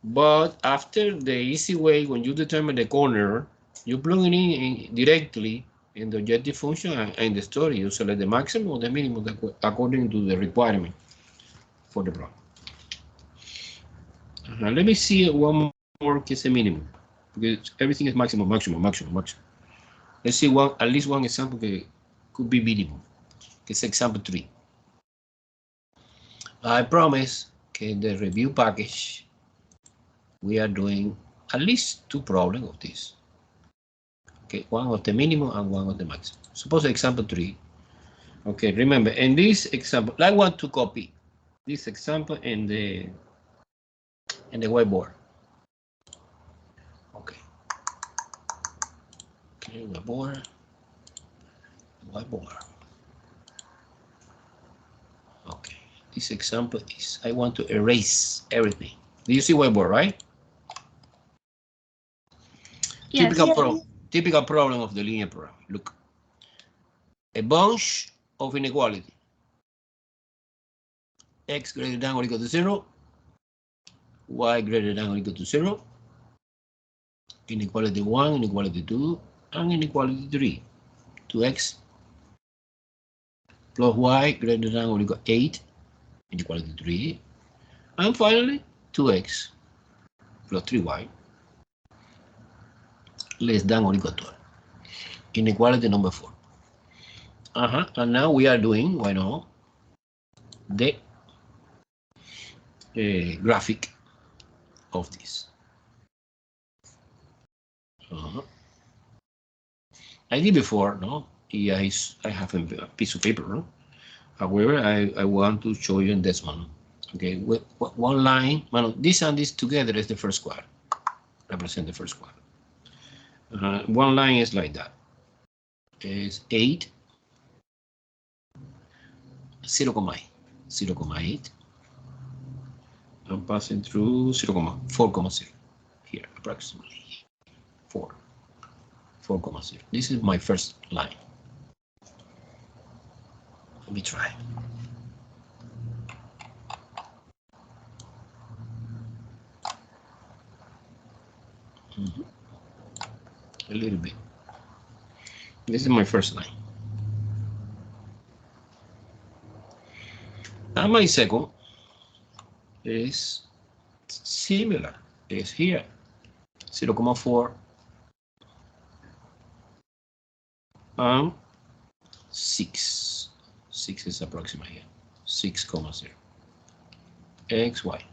but after the easy way, when you determine the corner, you plug it in directly in the objective function and the story. You select the maximum or the minimum according to the requirement for the problem. Let me see one more case minimum, because everything is maximum. Let's see at least one example that could be minimum. It's example 3. I promise in the review package, we are doing at least 2 problems of this. Okay, one of the minimum and one of the maximum. Suppose example 3. Okay, remember, in this example, I want to copy this example in the whiteboard. Okay, whiteboard. Okay, this example is I want to erase everything. Do you see whiteboard, right? Yes. Typical problem of the linear program. Look, a bunch of inequality. X greater than or equal to 0, y greater than or equal to 0, inequality 1, inequality 2, and inequality 3. 2x plus y greater than or equal to 8, inequality 3, and finally 2x plus 3y less than or equal to 12. Inequality number 4. And now we are doing, why not, the graphic of this. I did before, no? I have a piece of paper, no? However, I want to show you in this one. Okay, with one line, this and this together is the first quadrant. Represent the first quadrant. One line is like that. It's 8, 0,8. I'm passing through 4,0 here, approximately 4,0. This is my first line. Let me try. A little bit. This is my first line. And my second is similar. It's here, 0,4 and 6. 6 is approximate here. 6,0. X, Y.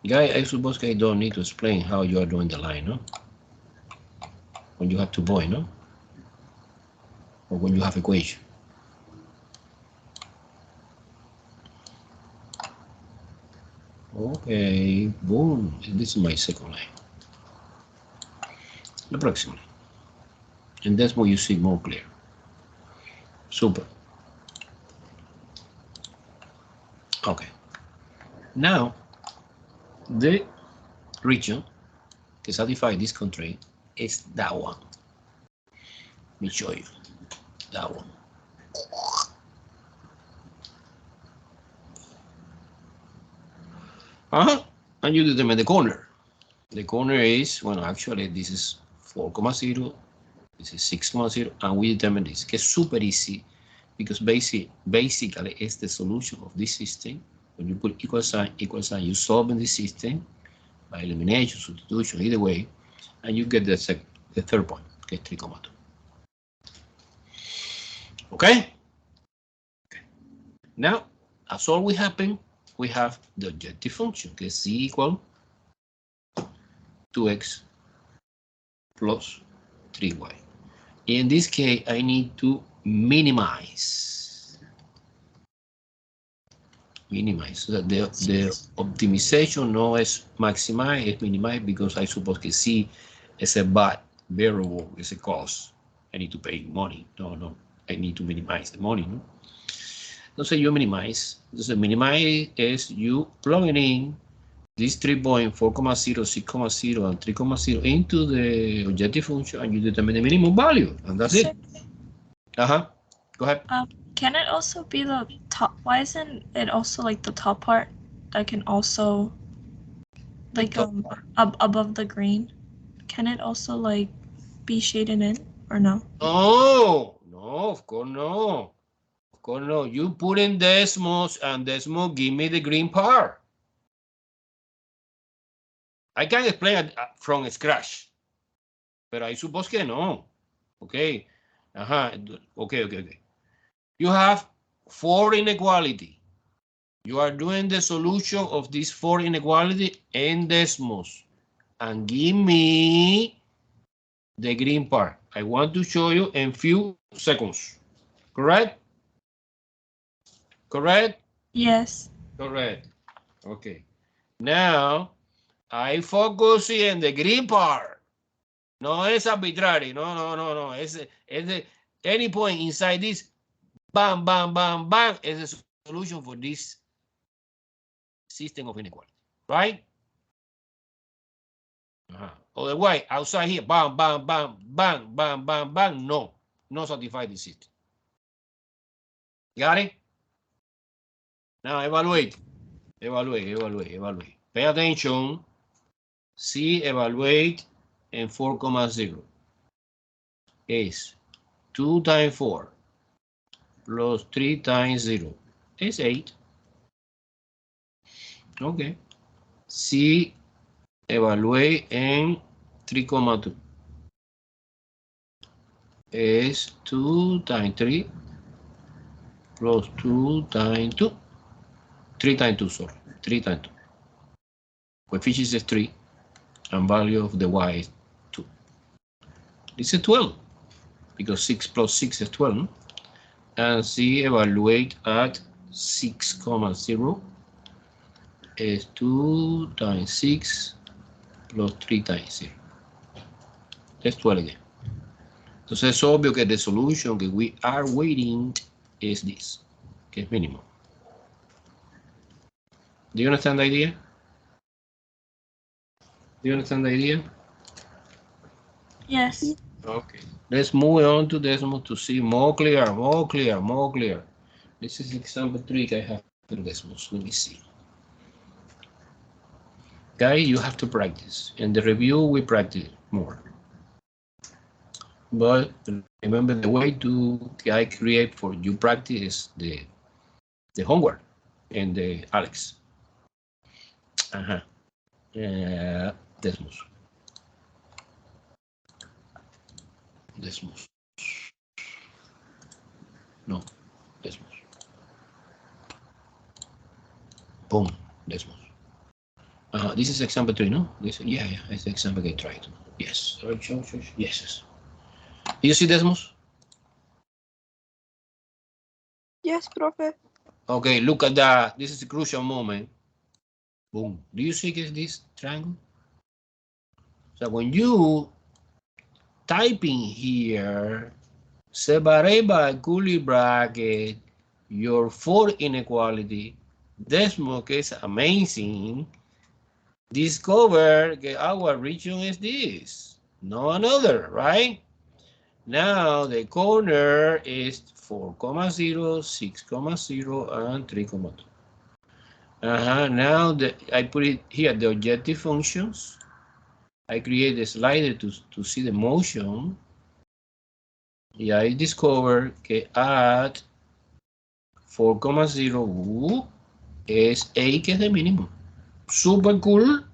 Guy, I suppose I don't need to explain how you are doing the line, no? When you have 2 points, no? Or when you have equation. Okay, boom. This is my second line. Approximately. And that's what you see more clear. Super. Okay. Now, the region to satisfy this constraint is that one. Let me show you that one. And you determine the corner. The corner is, well, actually, this is 4,0, this is 6,0, and we determine this. It's super easy because basically it's the solution of this system. When you put equal sign, you solve in the system by elimination, substitution, either way, and you get the third point, okay, 3,2. Okay? Now, as all we happen, we have the objective function, okay, c equal 2x plus 3y. In this case, I need to minimize. So that the optimization no is maximize, it's minimize, because I suppose que C is a bad variable, it's a cost. I need to pay money. No, I need to minimize the money. No? Entonces you minimize. Entonces minimize is you plugging in this 3.4,0, 6,0, and 3,0 into the objective function, and you determine the minimum value, and that's it. Go ahead. Can it also be the top? Why isn't it also like the top part that can also like above the green? Can it also like be shaded in or no? No, of course no. Of course no. You put in Desmos, and Desmos give me the green part. I can explain it from scratch, but I suppose que no. Okay. Okay. You have 4 inequality. You are doing the solution of this 4 inequality in Desmos, and give me the green part. I want to show you in few seconds. Correct? Yes. Correct. Okay. Now, I focus in the green part. No, it's arbitrary. No. It's any point inside this, bam, is a solution for this system of inequality, right? Otherwise, outside here, bam, no satisfy the system. Got it? Now evaluate. Pay attention. See, evaluate in 4,0 is 2 times 4 plus 3 times 0 is 8. Okay. See, evaluate in 3,2 is 2 times 3 plus 2 times 2. 3 times 2, sorry. 3 times 2. Coefficient is 3, and value of the y is 2. This is 12, because 6 plus 6 is 12. And C evaluate at 6,0 is 2 times 6 plus 3 times 0. Let's 12 again. Entonces es obvio que the solution que we are waiting is this, que es minimum. Do you understand the idea? Yes. Okay. Let's move on to Desmos to see more clear. This is example 3 I have in Desmos. Let me see. Guys, you have to practice. In the review, we practice more. But remember, the way to I create for you practice the homework and the Alex. Desmos. No, Desmos. Boom, Desmos. This is example 3, no? Yeah, it's the example I tried. Yes. Yes. Do you see Desmos? Yes, profe. Okay, look at that. This is a crucial moment. Boom. Do you see this triangle? So when you type in here, separate by curly bracket your 4 inequality, Desmos is amazing. Discover that our region is this, no another, right? Now the corner is 4,0, 6,0, and 3,2. Now I put it here, the objective functions. I create a slider to see the motion. Y I discover que at 4,0 es A, que es de mínimo. Super cool.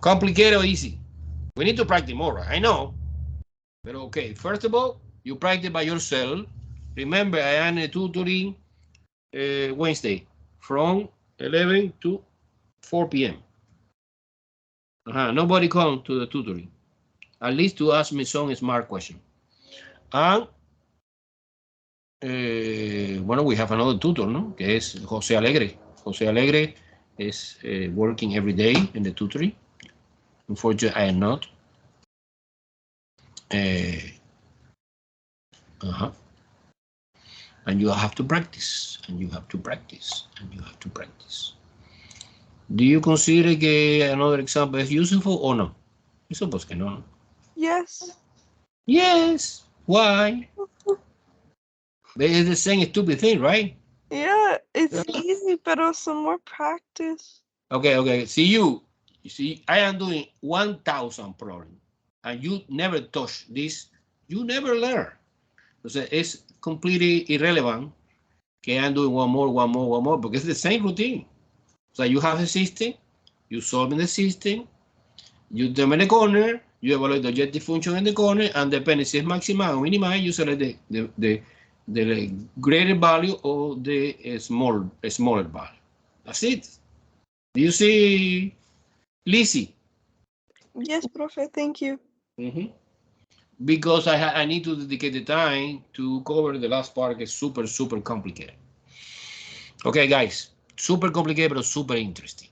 Complicated or easy? We need to practice more, right? I know. But okay, first of all, you practice by yourself. Remember, I am tutoring Wednesday from 11 to 4 p.m. Nobody come to the tutoring, at least to ask me some smart question. And bueno, we have another tutor, ¿no? Que es José Alegre. José Alegre is working every day in the tutoring. Unfortunately, I am not. And you have to practice, and you have to practice, and you have to practice. Do you consider que another example is useful or no? I suppose que no. Yes. Yes. Why? It's the same stupid thing, right? Yeah, it's easy, but some more practice. Okay. See you see, I am doing 1,000 problems, and you never touch this. You never learn. So it's completely irrelevant. Okay, I'm doing one more, because it's the same routine. So you have a system, you solve in the system, you determine the corner, you evaluate the objective function in the corner, and depending if it's maximize or minimize, you select the greater value or the smaller value. That's it. Do you see, Lizzie? Yes, Profe, thank you. Because I need to dedicate the time to cover the last part. It's super complicated. Okay, guys, super complicated, but super interesting.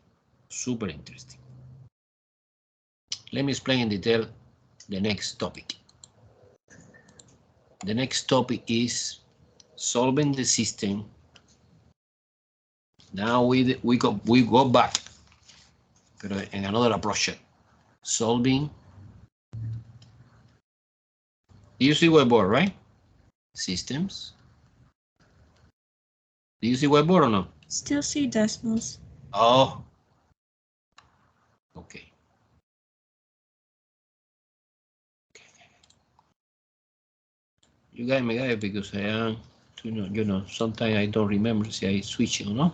Super interesting. Let me explain in detail the next topic. The next topic is solving the system. Now we go back, pero in another approach. Solving. You see whiteboard, right? Systems. Do you see whiteboard or no? Still see decimals. Oh. Okay. You guys may guide because I am, you know, sometimes I don't remember si I switch or no.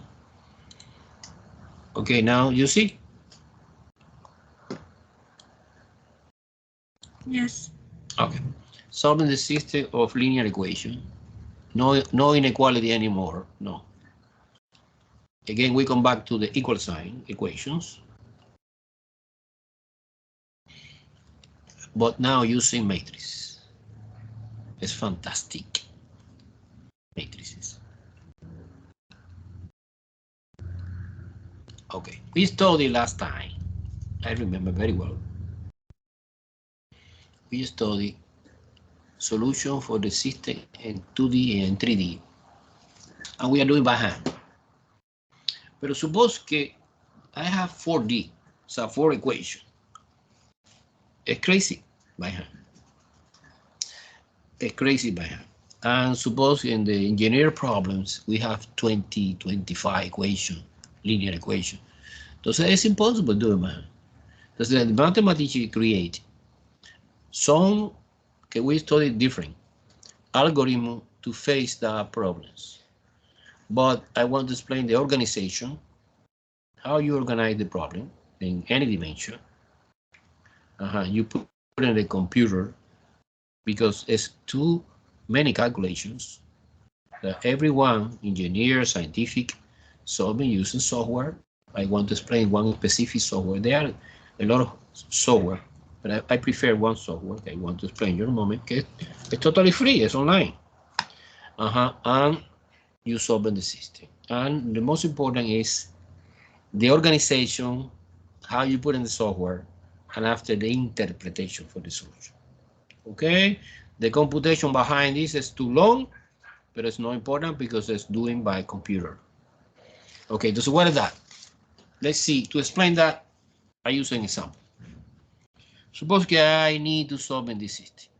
Okay, now you see? Yes. Okay. Solving the system of linear equation. No inequality anymore, no. Again, we come back to the equal sign equations. But now using matrices. It's fantastic. Matrices. Okay, we studied last time. I remember very well. We studied solution for the system in 2D and 3D. And we are doing by hand. But suppose que I have 4D, so 4 equations. It's crazy by hand. It's crazy by hand. And suppose in the engineer problems, we have 20, 25 equations, linear equations. Entonces it's impossible to do it by hand. Entonces the mathematicians create some que we study different algorithm to face the problems. But I want to explain the organization, how you organize the problem in any dimension. You put it in the computer because it's too many calculations that everyone, engineer, scientific, solving using software. I want to explain one specific software. There are a lot of software, but I prefer one software that I want to explain in a moment. Okay? It's totally free, it's online. And you solve the system. And the most important is the organization, how you put in the software, and after the interpretation for the solution. Okay, the computation behind this is too long, but it's not important because it's doing by computer. Okay, so what is that? Let's see, to explain that, I use an example. Suppose that I need to solve in this system.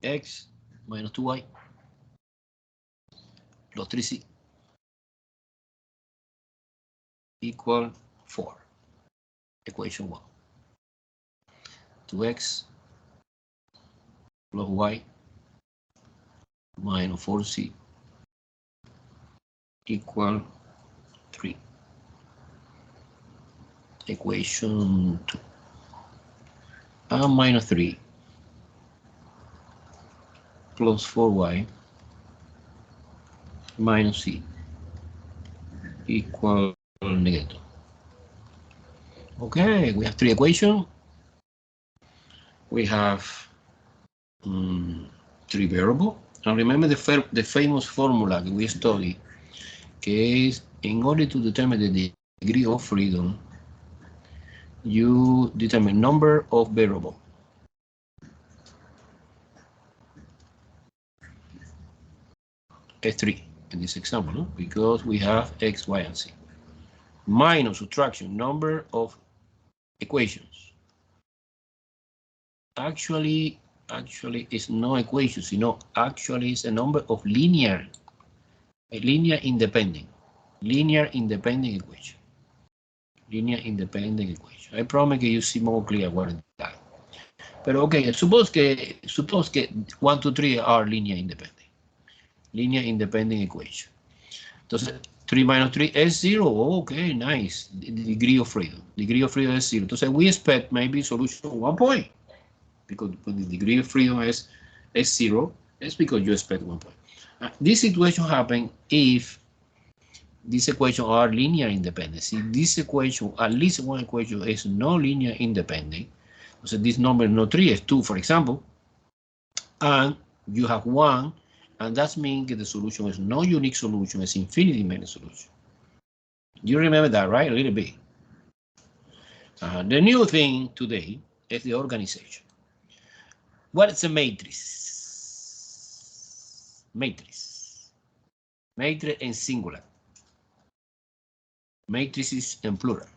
X minus 2y plus 3c equal 4. Equation 1. 2x plus y minus 4c equal 3. Equation 2. And minus 3 plus 4y minus c equal negative 2. Okay, we have three equations. We have three variables. And remember the famous formula that we studied, que is in order to determine the degree of freedom, you determine number of variables. S3 in this example, no? Because we have X, Y, and Z. Minus subtraction, number of equations. Actually it's no equations, actually it's a number of linear independent equation. Linear independent equation. I promise you see more clear what is that. But okay, suppose que 1, 2, 3 are linear independent equation. Entonces 3 minus 3 is 0. Okay, nice. The degree of freedom is 0. Entonces we expect maybe solution 1 point. Because when the degree of freedom is 0, it's because you expect 1 point. This situation happens if these equations are linear independent. See, this equation, at least one equation is no linear independent. So this number is not 3, it's 2, for example. And you have 1, and that means that the solution is no unique solution, it's infinity many solution. You remember that, right? A little bit. The new thing today is the organization. What is a matrix? Matrix in singular. Matrices in plural.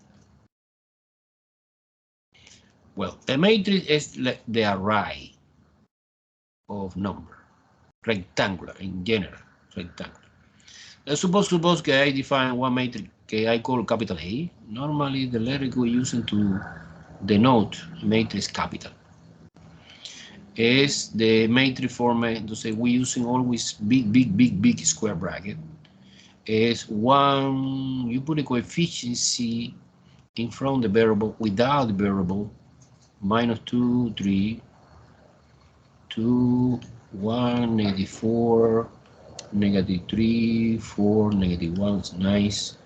Well, a matrix is the array of number, rectangular in general, rectangular. Suppose que I define one matrix que I call capital A. Normally, the letter we use to denote matrix capital is the matrix format. Entonces, we using always big square bracket. Is one, you put a coefficient in front of the variable without the variable, -2, 3, 2, 1, -4, -3, 4, -1. Nice.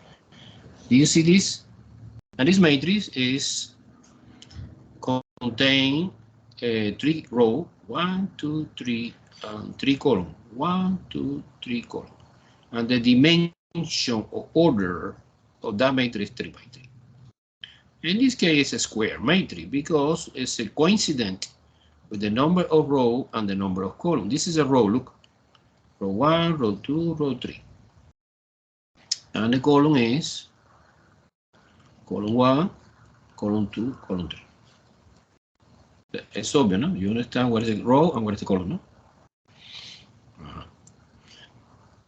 Do you see this? And this matrix is contain 3 rows, 1, 2, 3, and 3 columns. 1, 2, 3 columns. And the dimension or order of that matrix is 3 by 3. In this case, it's a square matrix because it's a coincident with the number of rows and the number of columns. This is a row, look. Row 1, row 2, row 3. And the column is column 1, column 2, column 3. It's obvious, no? You understand what is the row and what is the column, no?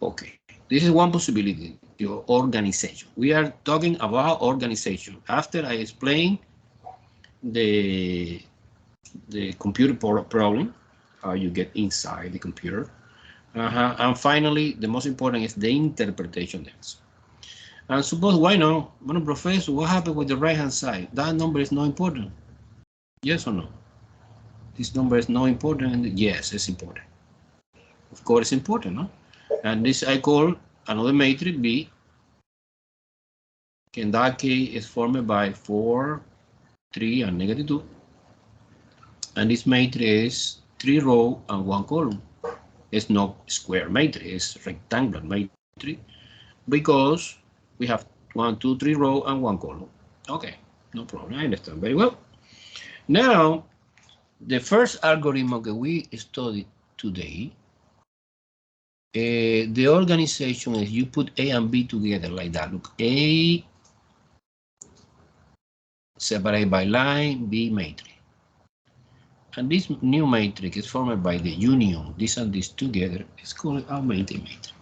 Okay, this is one possibility, your organization. We are talking about organization. After I explain the computer problem, how you get inside the computer. And finally, the most important is the interpretation. And suppose, why not? Well, Professor, what happened with the right-hand side? That number is not important. Yes or no? This number is not important. Yes, it's important. Of course, it's important, no? And this I call another matrix B. In that case, is formed by 4, 3, and -2. And this matrix is 3 rows and 1 column. It's not square matrix, it's rectangular matrix because we have 1, 2, 3 rows and 1 column. Okay, no problem. I understand very well. Now, the first algorithm that we studied today, the organization is you put A and B together like that. Look, A separated by line, B matrix. And this new matrix is formed by the union, this and this together. It's called augmented matrix.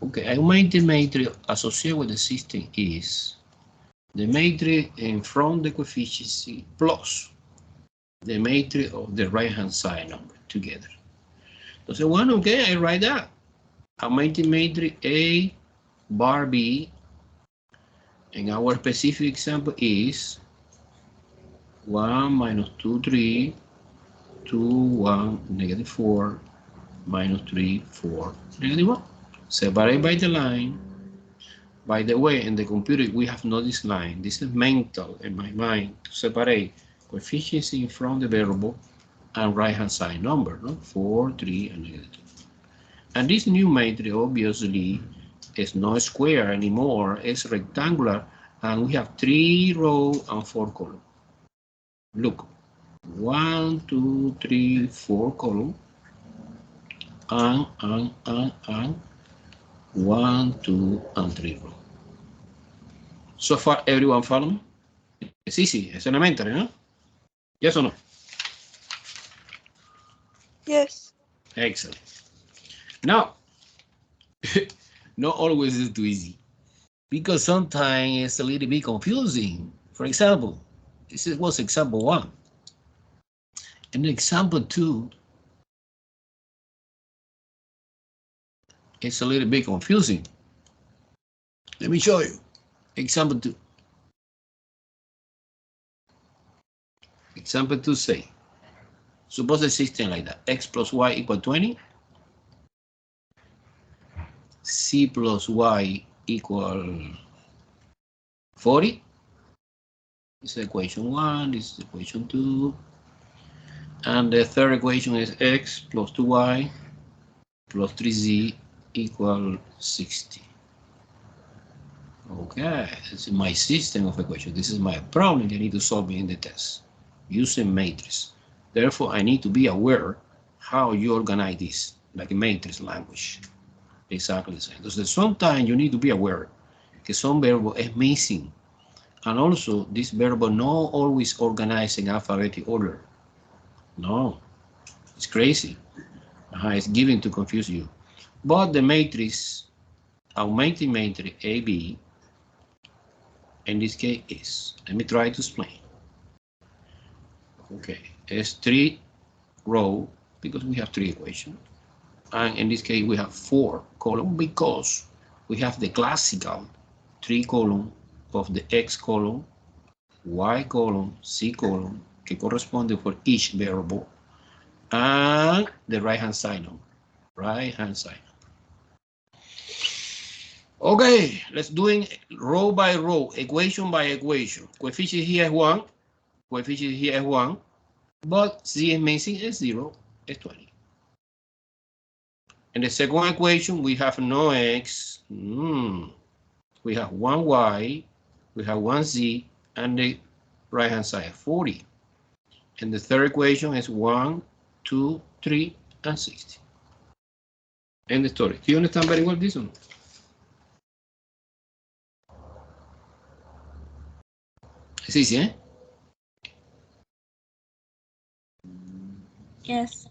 Okay, augmented matrix associated with the system is the matrix in front the coefficient plus the matrix of the right-hand side number together. So one, okay, I write that. Augmented matrix A bar B. And our specific example is 1, -2, 3, 2, 1, -4, minus 3, 4, negative 1. Separate by the line. By the way, in the computer, we have not this line. This is mental in my mind to separate coefficients in from the variable and right-hand side number, no? 4, 3, and negative 2. And this new matrix obviously is not square anymore, it's rectangular, and we have 3 rows and 4 columns. Look, 1, 2, 3, 4 columns, and 1, 2, and 3 rows. So far, everyone follow me? It's easy, it's elementary, no? Yes or no? Yes. Excellent. Now, not always is too easy, because sometimes it's a little bit confusing. For example, this was example 1. And example 2, it's a little bit confusing. Let me show you. Example 2. Example 2 say, suppose a system like that, x plus y equal 20, c plus y equal 40. This is equation 1, this is equation 2. And the third equation is x plus 2y plus 3z equal 60. Okay, this is my system of equations. This is my problem I need to solve in the test using matrix. Therefore, I need to be aware how you organize this, like a matrix language. Exactly the same. So sometimes you need to be aware that some variable is missing. And also, this variable not always organized in alphabetic order. No, it's crazy. It's given to confuse you. But the matrix, augmented matrix AB, in this case is, let me try to explain. Okay, it's 3 rows because we have 3 equations. And in this case, we have 4 columns because we have the classical 3 columns of the X column, Y column, Z column, que corresponde for each variable, and the right-hand side number. Right-hand side. Okay, let's do it row by row, equation by equation. Coefficient here is 1, coefficient here is 1, but Z is missing is 0, is 20. In the second equation, we have no X. We have 1Y, we have 1Z, and the right-hand side 40. And the third equation is 1, 2, 3, and 60. End the story. Do you understand very well this one? It's easy, eh? Yes.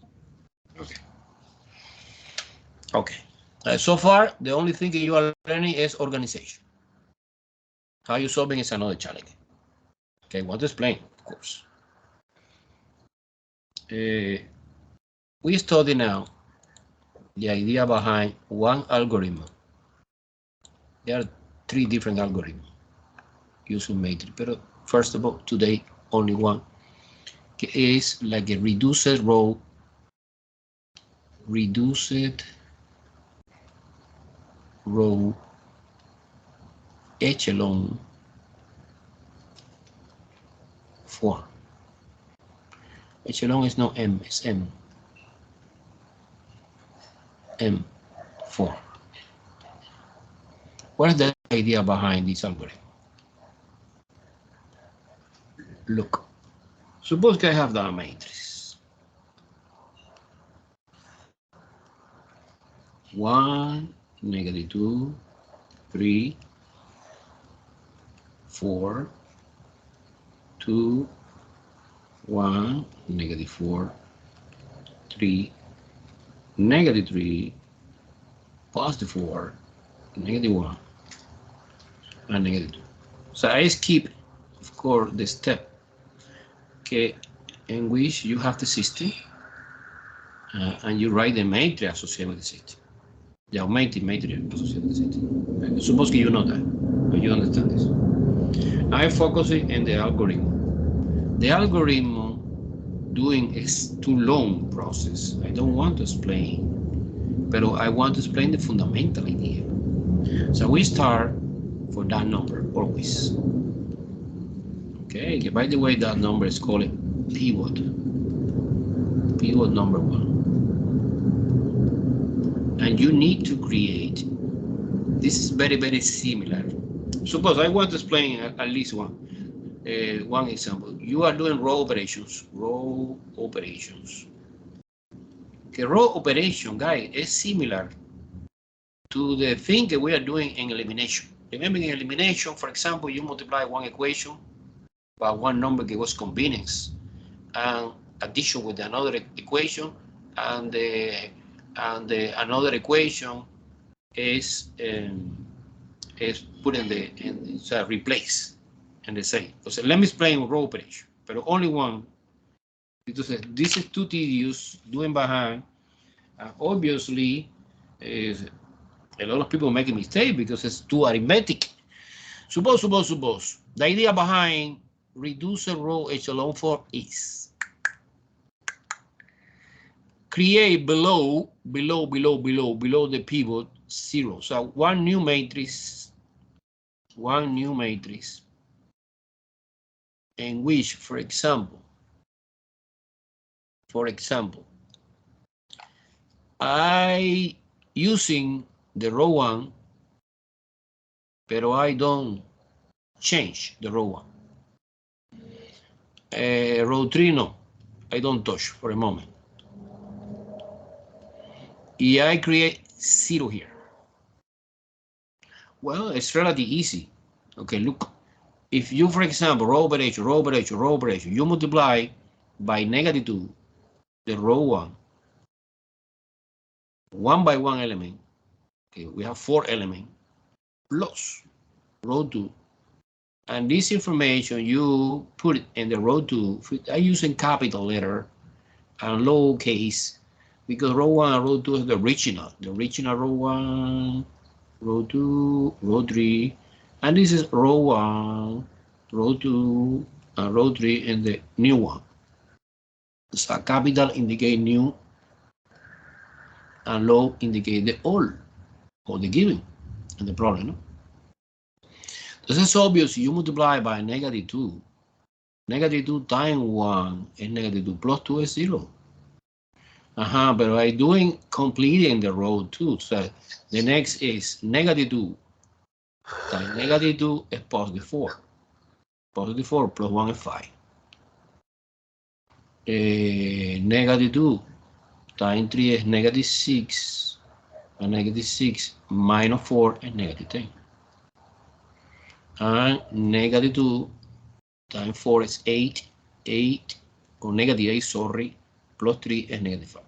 Okay. Okay. So far, the only thing you are learning is organization. How you solving is another challenge. Okay, I want to explain, of course. We study now the idea behind one algorithm. There are 3 different algorithms using matrix, but first of all, today only one is like a reduced row, echelon form. Echelon is not M, it's M. M4. What is the idea behind this algorithm? Look, suppose I have that matrix. 1, negative 2, 3, 4, 2, 1, negative 4, 3, negative 3, positive 4, negative 1, and negative 2. So I skip, of course, the step in which you have the system and you write the matrix associated with the system. The augmented matrix associated with the system. Suppose you know that, but you understand this. Now I'm focusing on the algorithm. The algorithm doing is too long process. I don't want to explain but I want to explain the fundamental idea. So we start for that number always. Okay, by the way, that number is called pivot. Pivot number 1. And you need to create. This is very, very similar. Suppose I want to explain at least one example. You are doing row operations. Row operations. The row operation, guys, is similar to the thing that we are doing in elimination. Remember in elimination, for example, you multiply one equation by one number that was convenience, and addition with another equation, and another equation is put in the so replace and the same. So let me explain row operation, but only one, because this is too tedious doing by hand. Obviously, a lot of people make a mistake because it's too arithmetic. Suppose the idea behind reduce a row echelon form is create below the pivot 0. So one new matrix in which, for example, I using the row 1, but I don't change the row 1. Row 3, no, I don't touch for a moment. I create 0 here. Well, it's relatively easy. Okay, look, if you, for example, row operation, you multiply by -2 the row 1 by 1 element. Okay, we have 4 elements plus row 2. And this information you put it in the row 2. I use in capital letter and lowercase because row 1 and row 2 is the original. The original row 1, row 2, row 3. And this is row 1, row 2, and row 3 in the new one. So capital indicate new and low indicate the old or the given and the problem. No? This is obvious. You multiply by -2. -2 times 1 is -2 plus 2 is 0. But by doing completing the row 2, so the next is -2 times -2 is +4. +4 plus 1 is 5. -2 times 3 is -6. And -6 minus 4 is -10. And -2 times 4 is 8. 8 or -8, sorry, plus 3 is -5.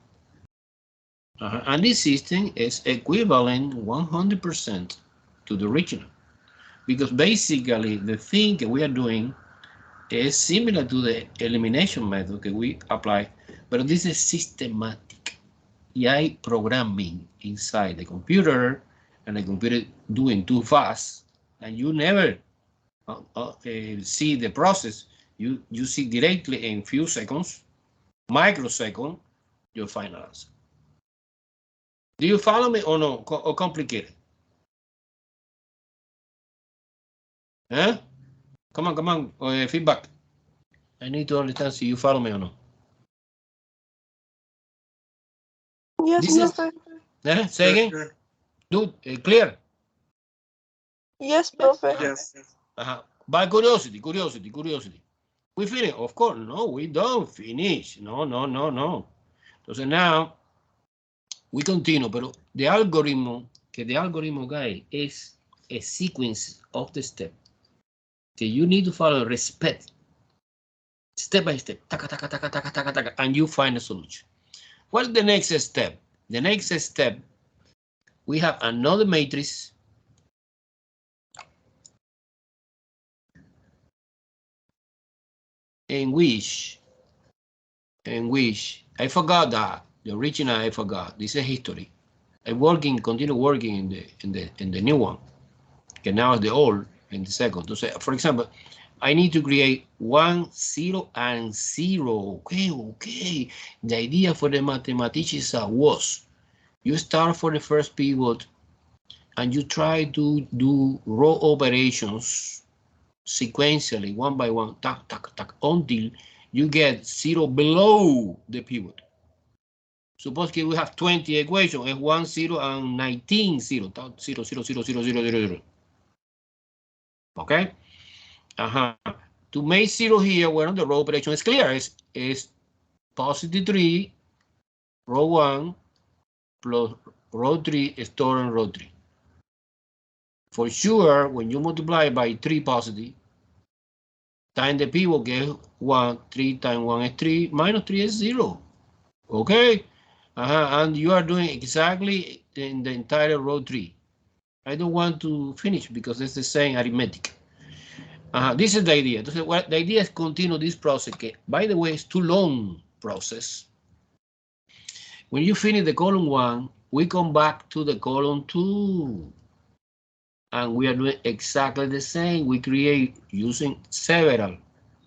And this system is equivalent 100% to the original. Because basically the thing that we are doing is similar to the elimination method that we apply, but this is systematic. AI programming inside the computer, and the computer doing too fast, and you never see the process. You see directly in few seconds, microsecond, your final answer. Do you follow me or no? Or complicated? Huh? Come on, feedback. I need to understand if you follow me or no. Yes, profe. Say again. Dude, clear? Yes, profe. Yes. By curiosity. We finish? Of course, no, we don't finish. No. Entonces now, we continue, pero the algorithm, guys, is a sequence of the step that you need to follow, respect, step by step, and you find a solution. What's the next step? The next step, we have another matrix in which I forgot that the original I forgot. This is history. I continue working in the new one. Okay, now the old in the second. So for example, I need to create 1, 0, and 0. Okay. The idea for the mathematicians was You start for the first pivot and you try to do row operations sequentially, one by one, tack, tack, tack, until you get 0 below the pivot. Suppose that we have 20 equations, and 1, 0, and 19, 0, 0, 0, 0, 0, 0, 0, 0. Okay? To make 0 here, well, the row operation is clear. It's positive 3, row 1, plus row 3, store in row 3. For sure, when you multiply by 3 positive, times the pivot get 1, 3 times 1 is 3, minus 3 is 0. Okay? And you are doing exactly in the entire row 3. I don't want to finish because it's the same arithmetic. This is the idea. Entonces, the idea is continue this process. Que, by the way, it's too long process. When you finish the column 1, we come back to the column 2. And we are doing exactly the same. We create using several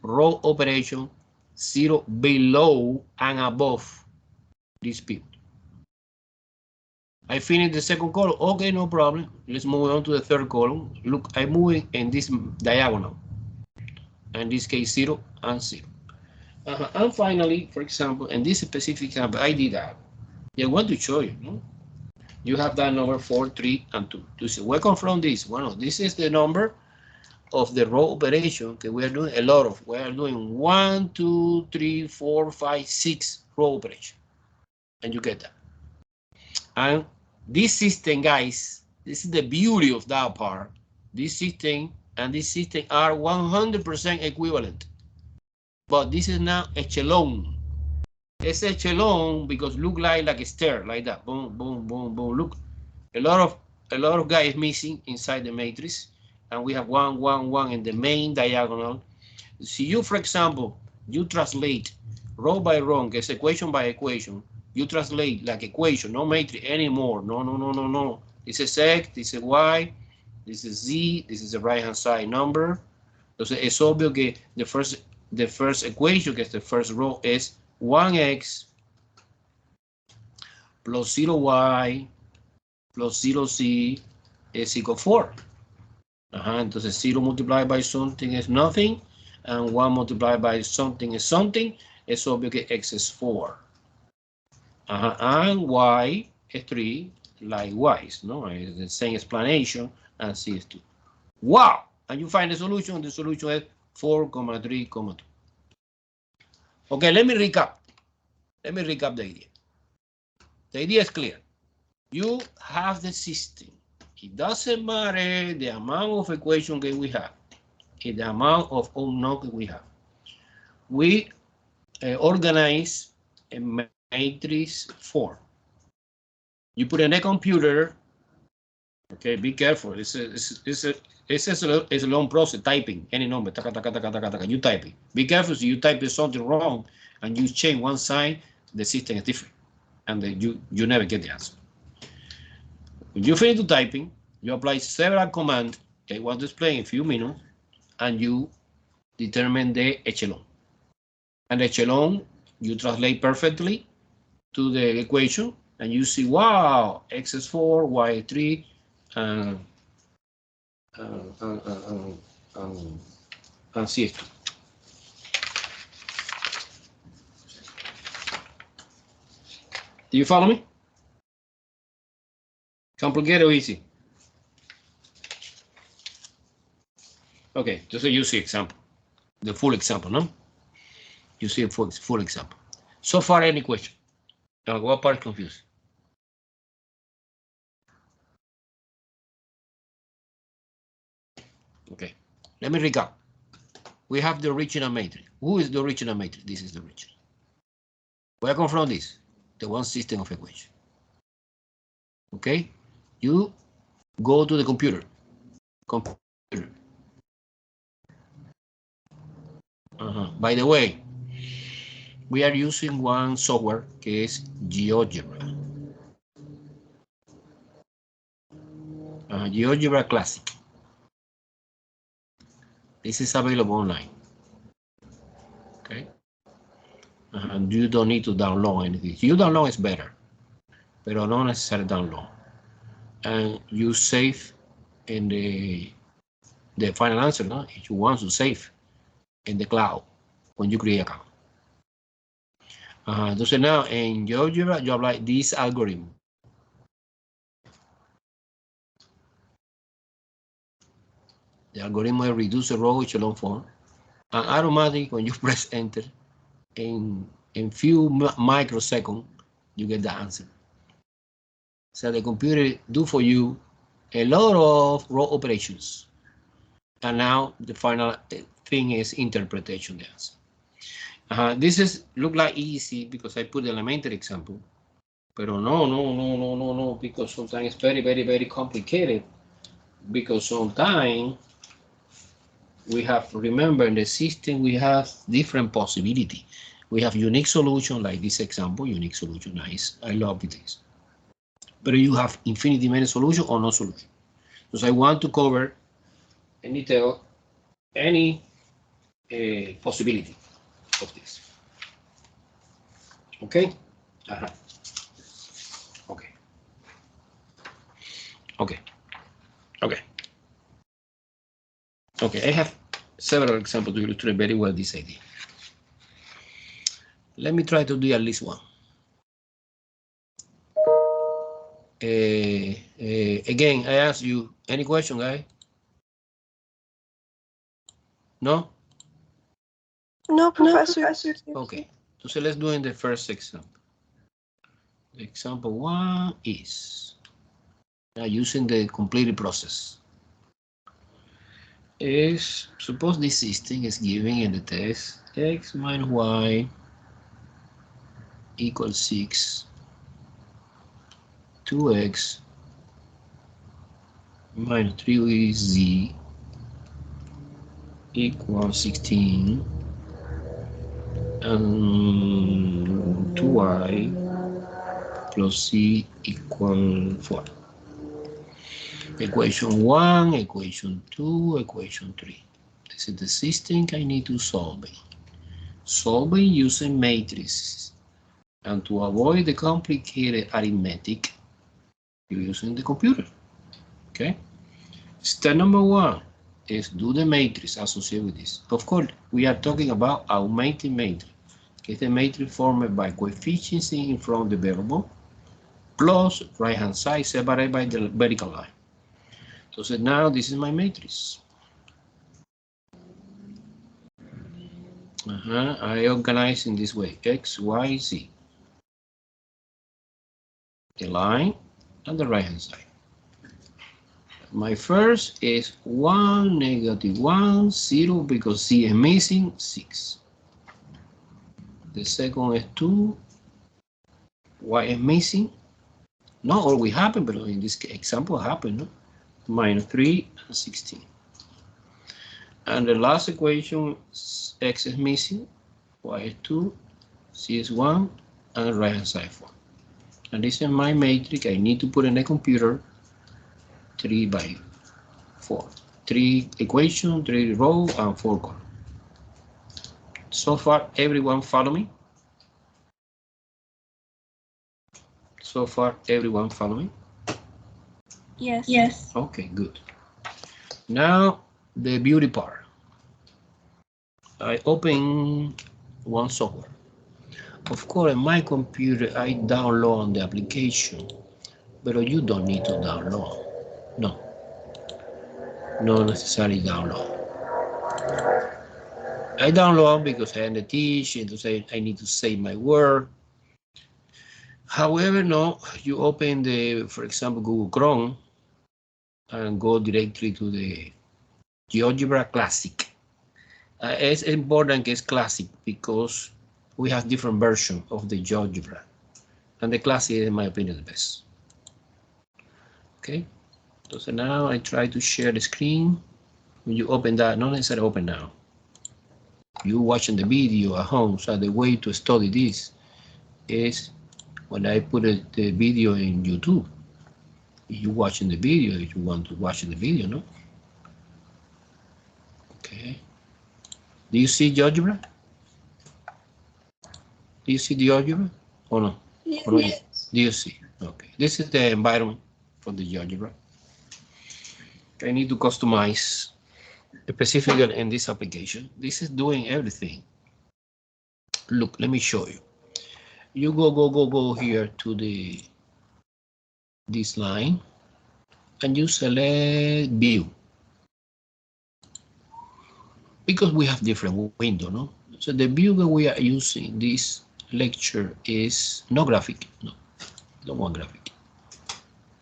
row operations, 0 below and above this pivot. I finished the second column. Okay, no problem. Let's move on to the third column. Look, I'm moving in this diagonal. In this case, 0 and 0. And finally, for example, in this specific example, I did that. I want to show you. No? You have that number 4, 3, and 2. To see where come from this? Well, this is the number of the row operation that we are doing a lot of. We are doing 1, 2, 3, 4, 5, 6 row operation. And you get that. And this system, guys, this is the beauty of that part. This system and this system are 100% equivalent. But this is now echelon. It's echelon because look like a stair, like that. Boom, boom, boom, boom. Look, a lot of guys missing inside the matrix, and we have 1, 1, 1 in the main diagonal. See, you, for example, you translate row by row, it's equation by equation. You translate like equation, no matrix anymore. No, no, no, no, no. This is X, this is Y, this is Z, this is the right-hand side number. Entonces, es obvio que the first equation, que es the first row, es 1x plus 0y plus 0z is equal 4. Entonces 0 multiplied by something is nothing, and 1 multiplied by something is something. Es obvio que x is 4. And y is 3, likewise, no? It's the same explanation, and c is 2. Wow! And you find the solution. The solution is 4,3,2. Okay, let me recap. Let me recap the idea. The idea is clear. You have the system. It doesn't matter the amount of equations that we have, the amount of unknowns we have. We organize a matrix form. You put in a computer. Okay, be careful. It's a long process. Typing any number. Taka, taka, taka, taka, taka. You type it. Be careful. So you type something wrong and you change one sign, the system is different, and you never get the answer. When you finish typing, you apply several commands. I want to explain in a few minutes, and you determine the echelon. And the echelon you translate perfectly to the equation, and you see, wow, x is 4, y is 3, and c is 2. Do you follow me? Complicated or easy? Okay, just so you see example, the full example, no? You see a full example. So far, any question? Now, what part is confused? Okay, let me recap. We have the original matrix. Who is the original matrix? This is the original. Where come from this? The one system of equations. Okay, you go to the computer. By the way, we are using one software que es GeoGebra. GeoGebra Classic. This is available online. Okay. And you don't need to download anything. If you download, it's better. pero not necessarily download. And you save in the final answer, no? If you want to save in the cloud when you create account. Entonces now in GeoGebra you apply this algorithm. The algorithm will reduce the row echelon form, and automatically when you press enter, in few microseconds you get the answer. So the computer do for you a lot of row operations, and now the final thing is interpretation. The answer. This is look like easy because I put the elementary example, but no, because sometimes it's very complicated. Because sometimes we have to remember in the system we have different possibility. We have unique solution like this example, unique solution. Nice, I love this. But you have infinity many solution or no solution. Because I want to cover in detail any possibility of this. Okay. Okay, I have several examples to illustrate very well this idea. Let me try to do at least one. Again, I ask you, any question, guys? No? No, Professor. Okay, so let's do in the first example. Example 1 is now using the completed process. Is suppose this system is giving in the test x minus y equals 6, 2x minus 3z equals 16, and 2y plus c equal 4. Equation 1, equation 2, equation 3. This is the system I need to solve it. Solving using matrices. And to avoid the complicated arithmetic, you're using the computer. Okay? Step number 1 is do the matrix associated with this. Of course, we are talking about augmented matrix. It's the matrix formed by coefficients in front of the variable plus right hand side separated by the vertical line. So now this is my matrix. I organize in this way, x, y, z. The line and the right hand side. My first is 1, -1, 0, because z is missing, 6. The second is 2, y is missing. Not always happen, but in this example happened, no? -3 and 16. And the last equation, x is missing, y is 2, z is 1, and right hand side 4. And this is my matrix. I need to put in the computer 3 by 4. 3 equation, 3 row, and 4 column. So far, everyone follow me? So far, everyone follow me? Yes. Okay, good. Now, the beauty part. I open one software. Of course, in my computer, I download the application, but you don't need to download. No, not necessarily download. I download because I am the teacher, and to say I need to save my work. However, no, you open the, for example, Google Chrome and go directly to the GeoGebra Classic. It's important it's Classic because we have different versions of the GeoGebra, and the Classic is, in my opinion, the best. Okay, so now I try to share the screen. When you open that, not necessarily open now. You watching the video at home, so the way to study this is when I put the video in YouTube. You watching the video if you want to watch the video, no? Okay. Do you see GeoGebra? Do you see the algebra or no? Yes. Or not yet? Do you see? Okay, this is the environment for the GeoGebra. I need to customize specifically in this application. This is doing everything. Look, let me show you. You go here to this line and you select view. Because we have different window, no? So the view that we are using this lecture is no graphic. No, don't want graphic.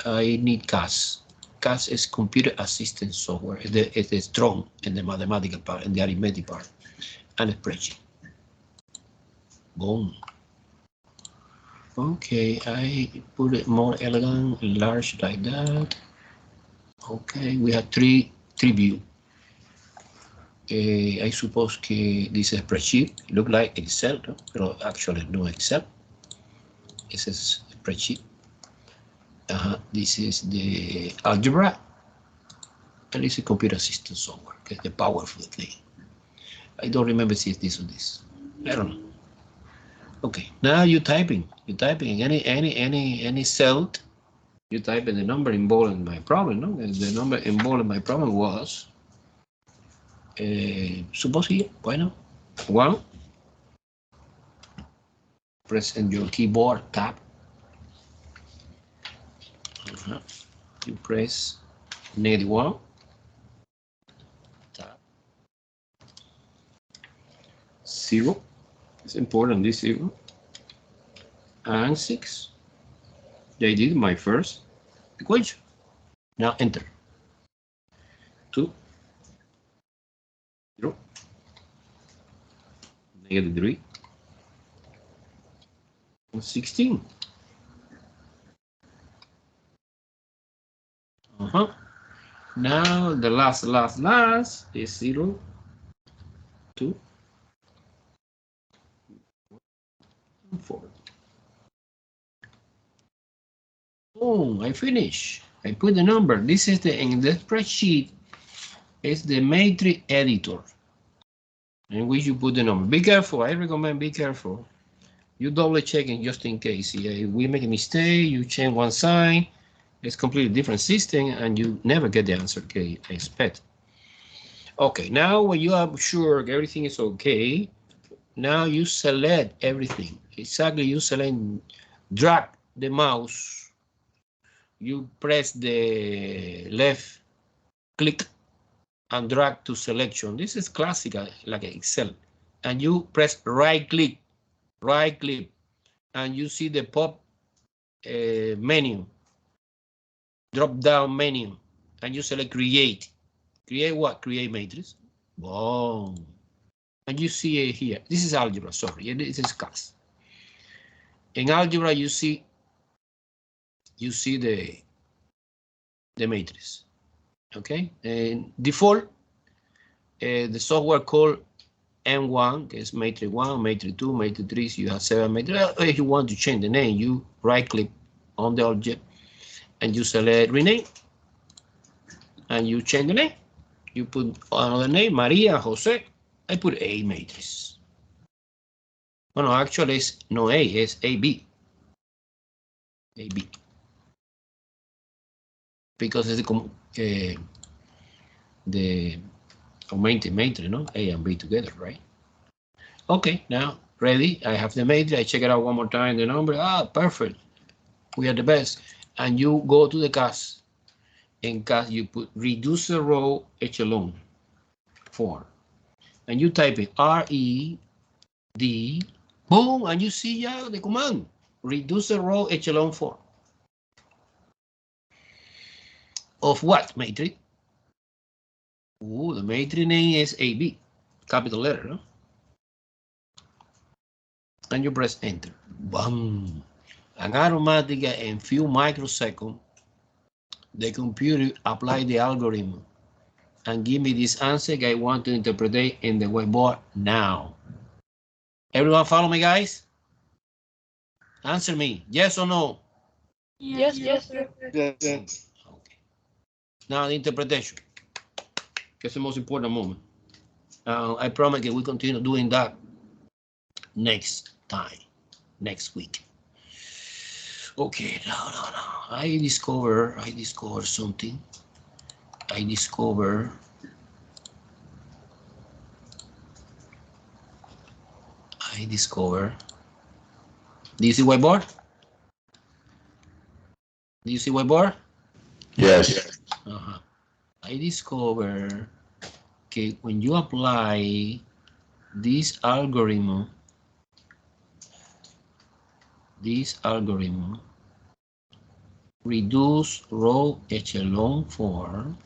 I need CAS. CAS is computer assistant software. It is strong in the mathematical part, in the arithmetic part, and spreadsheet. Boom. Okay, I put it more elegant, large like that. Okay, we have three view. I suppose que this spreadsheet look like Excel, no? Pero actually no Excel. This is spreadsheet. This is the algebra, and this is computer system software. Okay, the powerful thing. I don't remember if it's this or this. I don't know. Okay, now you typing any cell. You type in the number involved in my problem. No, the number involved in my problem was. Suppose here, why not? 1. Press on your keyboard tab. You press -1. Tab. 0. It's important, this 0. And 6. I did my first equation. Now enter. 2. 0. -3. 16. Now the last is 0, 2, 4. Oh, I finish. I put the number. This is in the spreadsheet. It's the matrix editor in which you put the number. Be careful. I recommend be careful. You double checking just in case. If we make a mistake, you change one sign. It's completely different system, and you never get the answer. Okay, I expect. Okay, now when you are sure everything is okay, now you select everything. Exactly, you select, drag the mouse. You press the left click and drag to selection. This is classical, like Excel. And you press right click, and you see the pop menu, drop down menu, and you select create. Create what? Create matrix. Boom. And you see it here. This is algebra, sorry. This is CAS. In algebra, you see the matrix. Okay. And default, the software called M1, que is matrix 1, matrix 2, matrix 3. So you have 7 matrices. If you want to change the name, you right click on the object and you select rename. And you change the name. You put another name, Maria, Jose. I put A matrix. Well, no, actually it's no A, it's AB. AB. Because it's the augmented matrix, no? A and B together, right? Okay, now ready. I have the matrix. I check it out one more time. The number. Perfect. We are the best. And you go to the CAS. In CAS, you put reduce the row echelon form. And you type it RED. Boom. And you see the command. Reduce the row echelon form. Of what matrix? The matrix name is AB. Capital letter, no? And you press enter. Boom. And automatically in few microseconds, the computer apply the algorithm and give me this answer I want to interpret in the whiteboard now. Everyone follow me, guys? Answer me, yes or no? Yes, sir. Yes. Okay. Now the interpretation. That's the most important moment. I promise that we continue doing that next time, next week. Okay, no. I discover something. I discover. Do you see whiteboard? Do you see whiteboard? Yes. I discover that when you apply this algorithm, reduce row echelon form,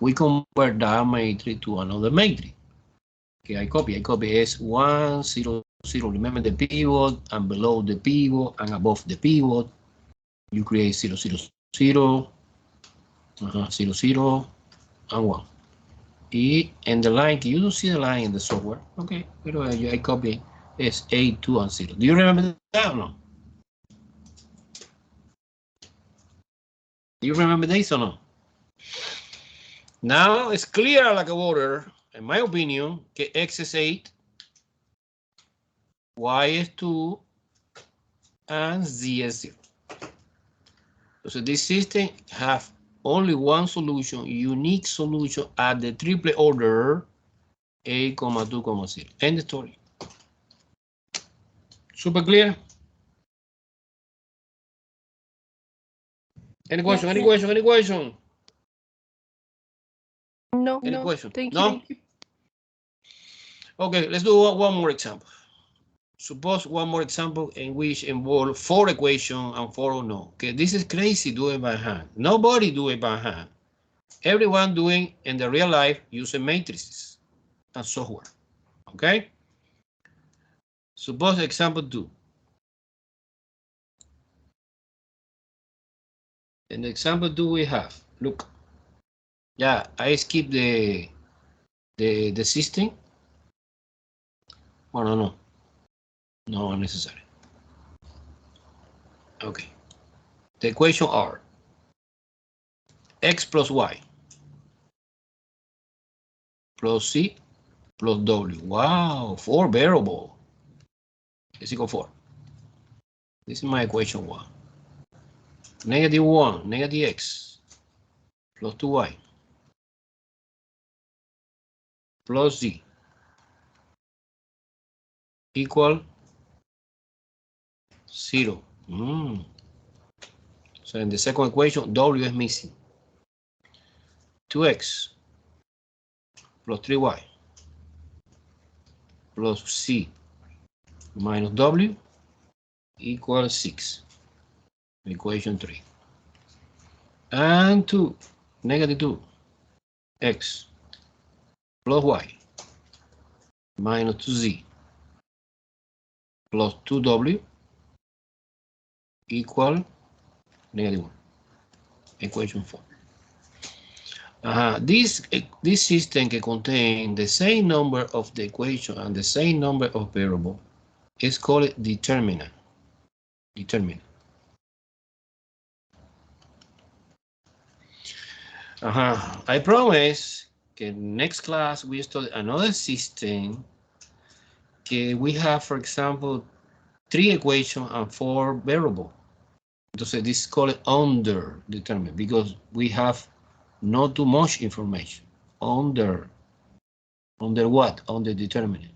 we convert that matrix to another matrix. Okay, I copy S 1, 0, 0. Remember the pivot, and below the pivot, and above the pivot, you create 0, 0, 0, 0, 0, and 1. And the line, you don't see the line in the software. Okay, pero I copy is 8, 2, and 0. Do you remember that or no? Do you remember this or no? Now it's clear like a water, in my opinion, que X is 8, Y is 2, and Z is 0. So this system have only one solution, unique solution at the triplet order, A, 2, 0. End the story. Super clear? Any question? Any question? Any question? No. Any question? Thank No? you. Okay, let's do one more example. Suppose one more example in which involve 4 equations and 4 unknown. Okay, this is crazy doing by hand. Nobody do it by hand. Everyone doing in the real life using matrices and software. Okay? Suppose example 2. In example 2 we have, look. Yeah, I skip the system. Oh, no. No unnecessary. Okay. The equation are x plus y plus c plus w. Wow, 4 variable is equal 4. This is my equation 1. Negative 1, negative x plus 2y plus z equal 0. So in the second equation, w is missing. 2x plus 3y plus c minus w equals 6. Equation 3. And 2, negative 2, x plus y minus 2z plus 2w equal negative 1. Equation 4. This system can contain the same number of the equation and the same number of variable is called determinant. I promise que next class we study another system que we have, for example, 3 equations and 4 variables. Entonces this is called underdetermined because we have not too much information. Under what? Underdetermined.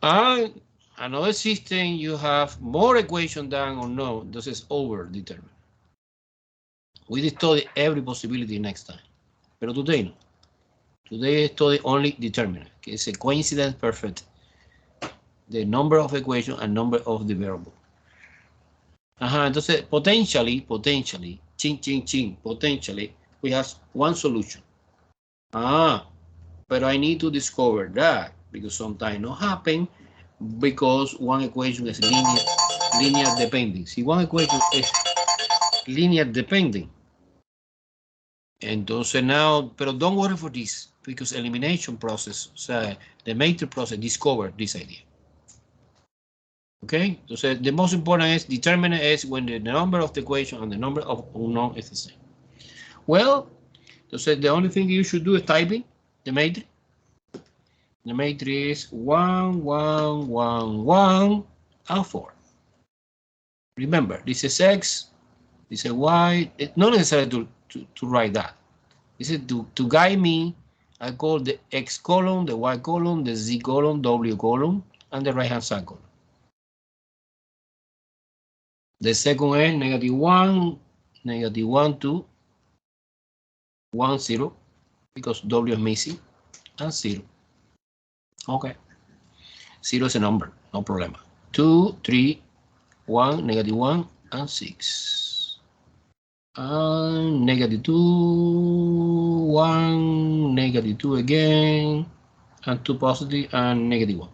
Another system you have more equation than unknown. This is overdetermined. We study every possibility next time. Pero today no. Today study only determinant. It's a coincidence perfect. The number of equations and number of the variable. Entonces potentially, potentially we have one solution. But I need to discover that because sometimes not happen because one equation is linear depending. Si one equation is linear depending, entonces now, pero don't worry for this because elimination process, o sea, the matrix process discovered this idea. Okay, entonces the most important is determinant is when the number of the equation and the number of unknown is the same. Well, entonces the only thing you should do is typing the matrix. The matrix 1, 1, 1, 1, and 4. Remember, this is X, this is Y. It's not necessary to write that. This is to guide me. I call the X column, the Y column, the Z column, W column, and the right-hand side column. The second is -1, -1, 2, 1, 0, because W is missing, and 0. Okay. 0 is a number, no problem. 2, 3, 1, -1, and 6. And -2, 1, -2 again, and 2 positive, and -1.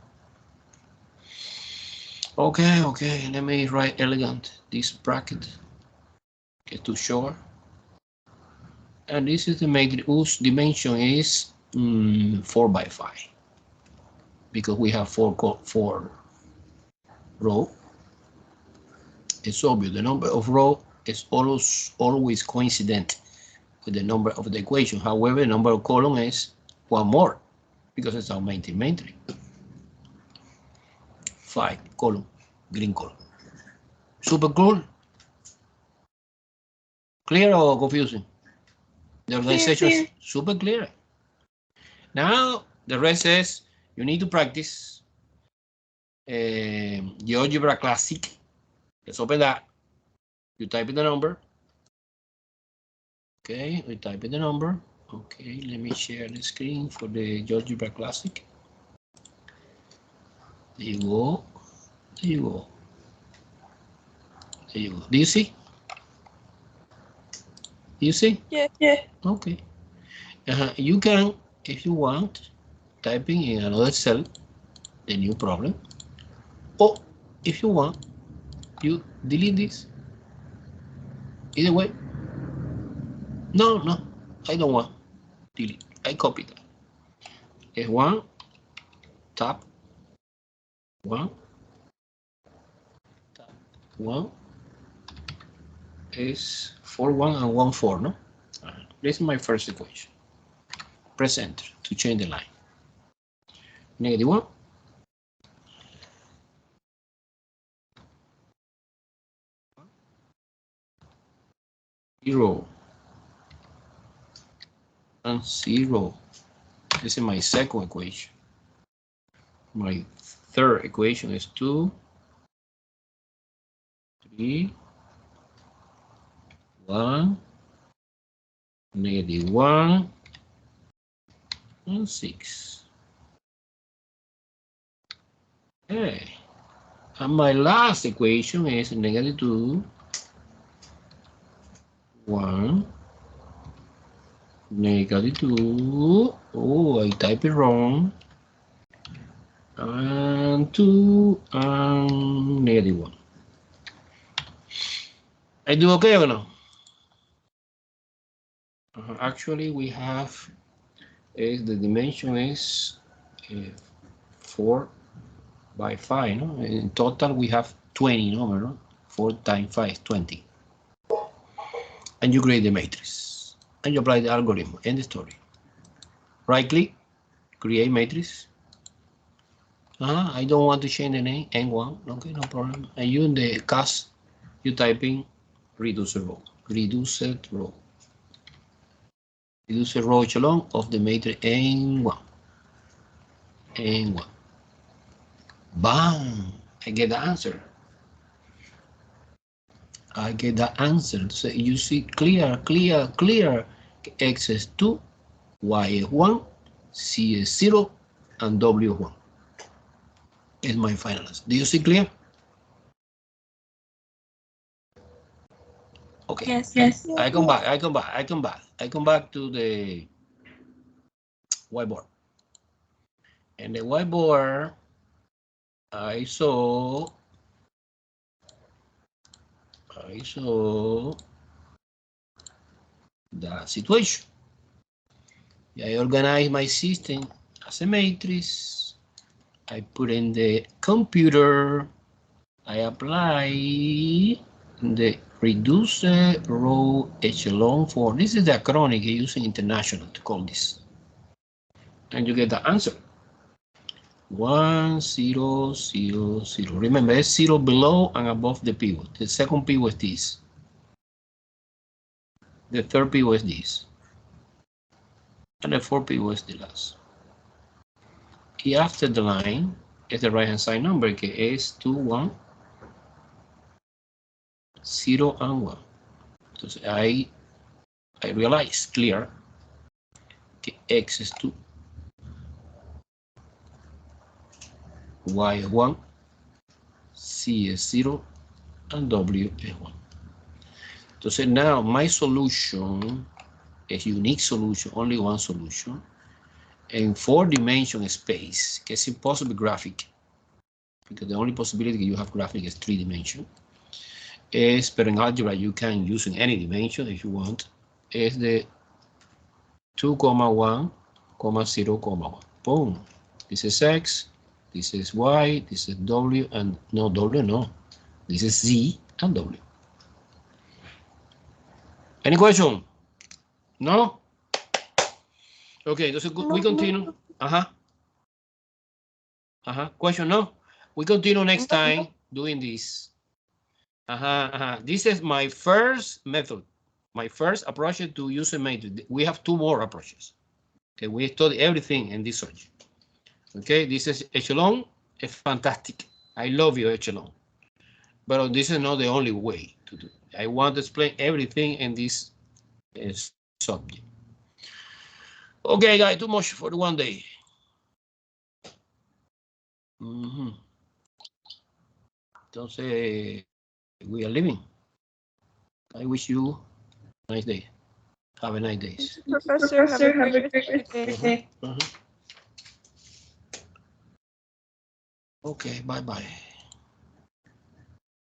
Okay, let me write elegant this bracket. Get too short. And this is the matrix whose dimension is 4 by 5. Because we have four rows. It's obvious the number of rows is always coincident with the number of the equation. However, the number of columns is one more because it's our matrix. 5 column, green column. Super cool. Clear or confusing? The organization is super clear. Now the rest is you need to practice GeoGebra Classic. Let's open that. You type in the number. Okay, we type in the number. Okay, let me share the screen for the GeoGebra Classic. There you go. There you go. There you go. Do you see? Do you see? Yeah. Okay. You can, if you want, typing in another cell the new problem. Or if you want, you delete this. Either way. No, I don't want delete. I copy that. It's 1, tap, 1, tap, 1, is 4, 1, and 1, 4, no? This is my first equation. Press enter to change the line. -1. Zero. And 0. This is my second equation. My third equation is 2, 3, 1, -1, and 6. Okay. And my last equation is -2, 1, -2. Oh, I type it wrong. And 2 and -1. I do okay or no? Actually, we have the dimension is 4 by 5. No? In total, we have 20 number. No? 4 times 5 is 20. And you create the matrix. And you apply the algorithm. End the story. Right click, create matrix. I don't want to change the name, N1. Okay, no problem. And you in the cast, you type in reduce row. Reduce row. Reduce row echelon of the matrix N1. N1. Bam! I get the answer. I get the answer. So you see clear. X is 2, Y is 1, C is 0, and W is 1. Is my final answer. Do you see clear? Okay. Yes. I come back to the whiteboard. And the whiteboard, I saw the situation. I organize my system as a matrix. I put in the computer. I apply the reduce row echelon form. This is the acronym using international to call this. And you get the answer. 1, 0, 0, 0. Remember, it's 0 below and above the pivot. The second pivot is this. The third pivot is this. And the fourth pivot is the last. Y after the line is the right hand side number, que es 2, 1, 0, and 1. Entonces, I realize clear que X es 2, Y es 1, C is 0, and W is 1. Entonces, now my solution is unique solution, only one solution, in 4-dimension space, que es impossible graphic, because the only possibility you have graphic is 3-dimension. Is, but in algebra you can use in any dimension if you want, is the 2, 1, 0, 1. Boom. This is X, this is Y, this is W, and no, W, no. This is Z and W. Any question? No? Okay, so we continue. Question, no? We continue next time doing this. This is my first method. My first approach to use a method. We have 2 more approaches. Okay, we study everything in this subject. Okay, this is echelon. It's fantastic. I love you, echelon. But this is not the only way to do it. I want to explain everything in this subject. Okay, guys, too much for one day. Entonces, we are leaving. I wish you a nice day. Have a nice day. Professor, have a great day. Okay, bye-bye.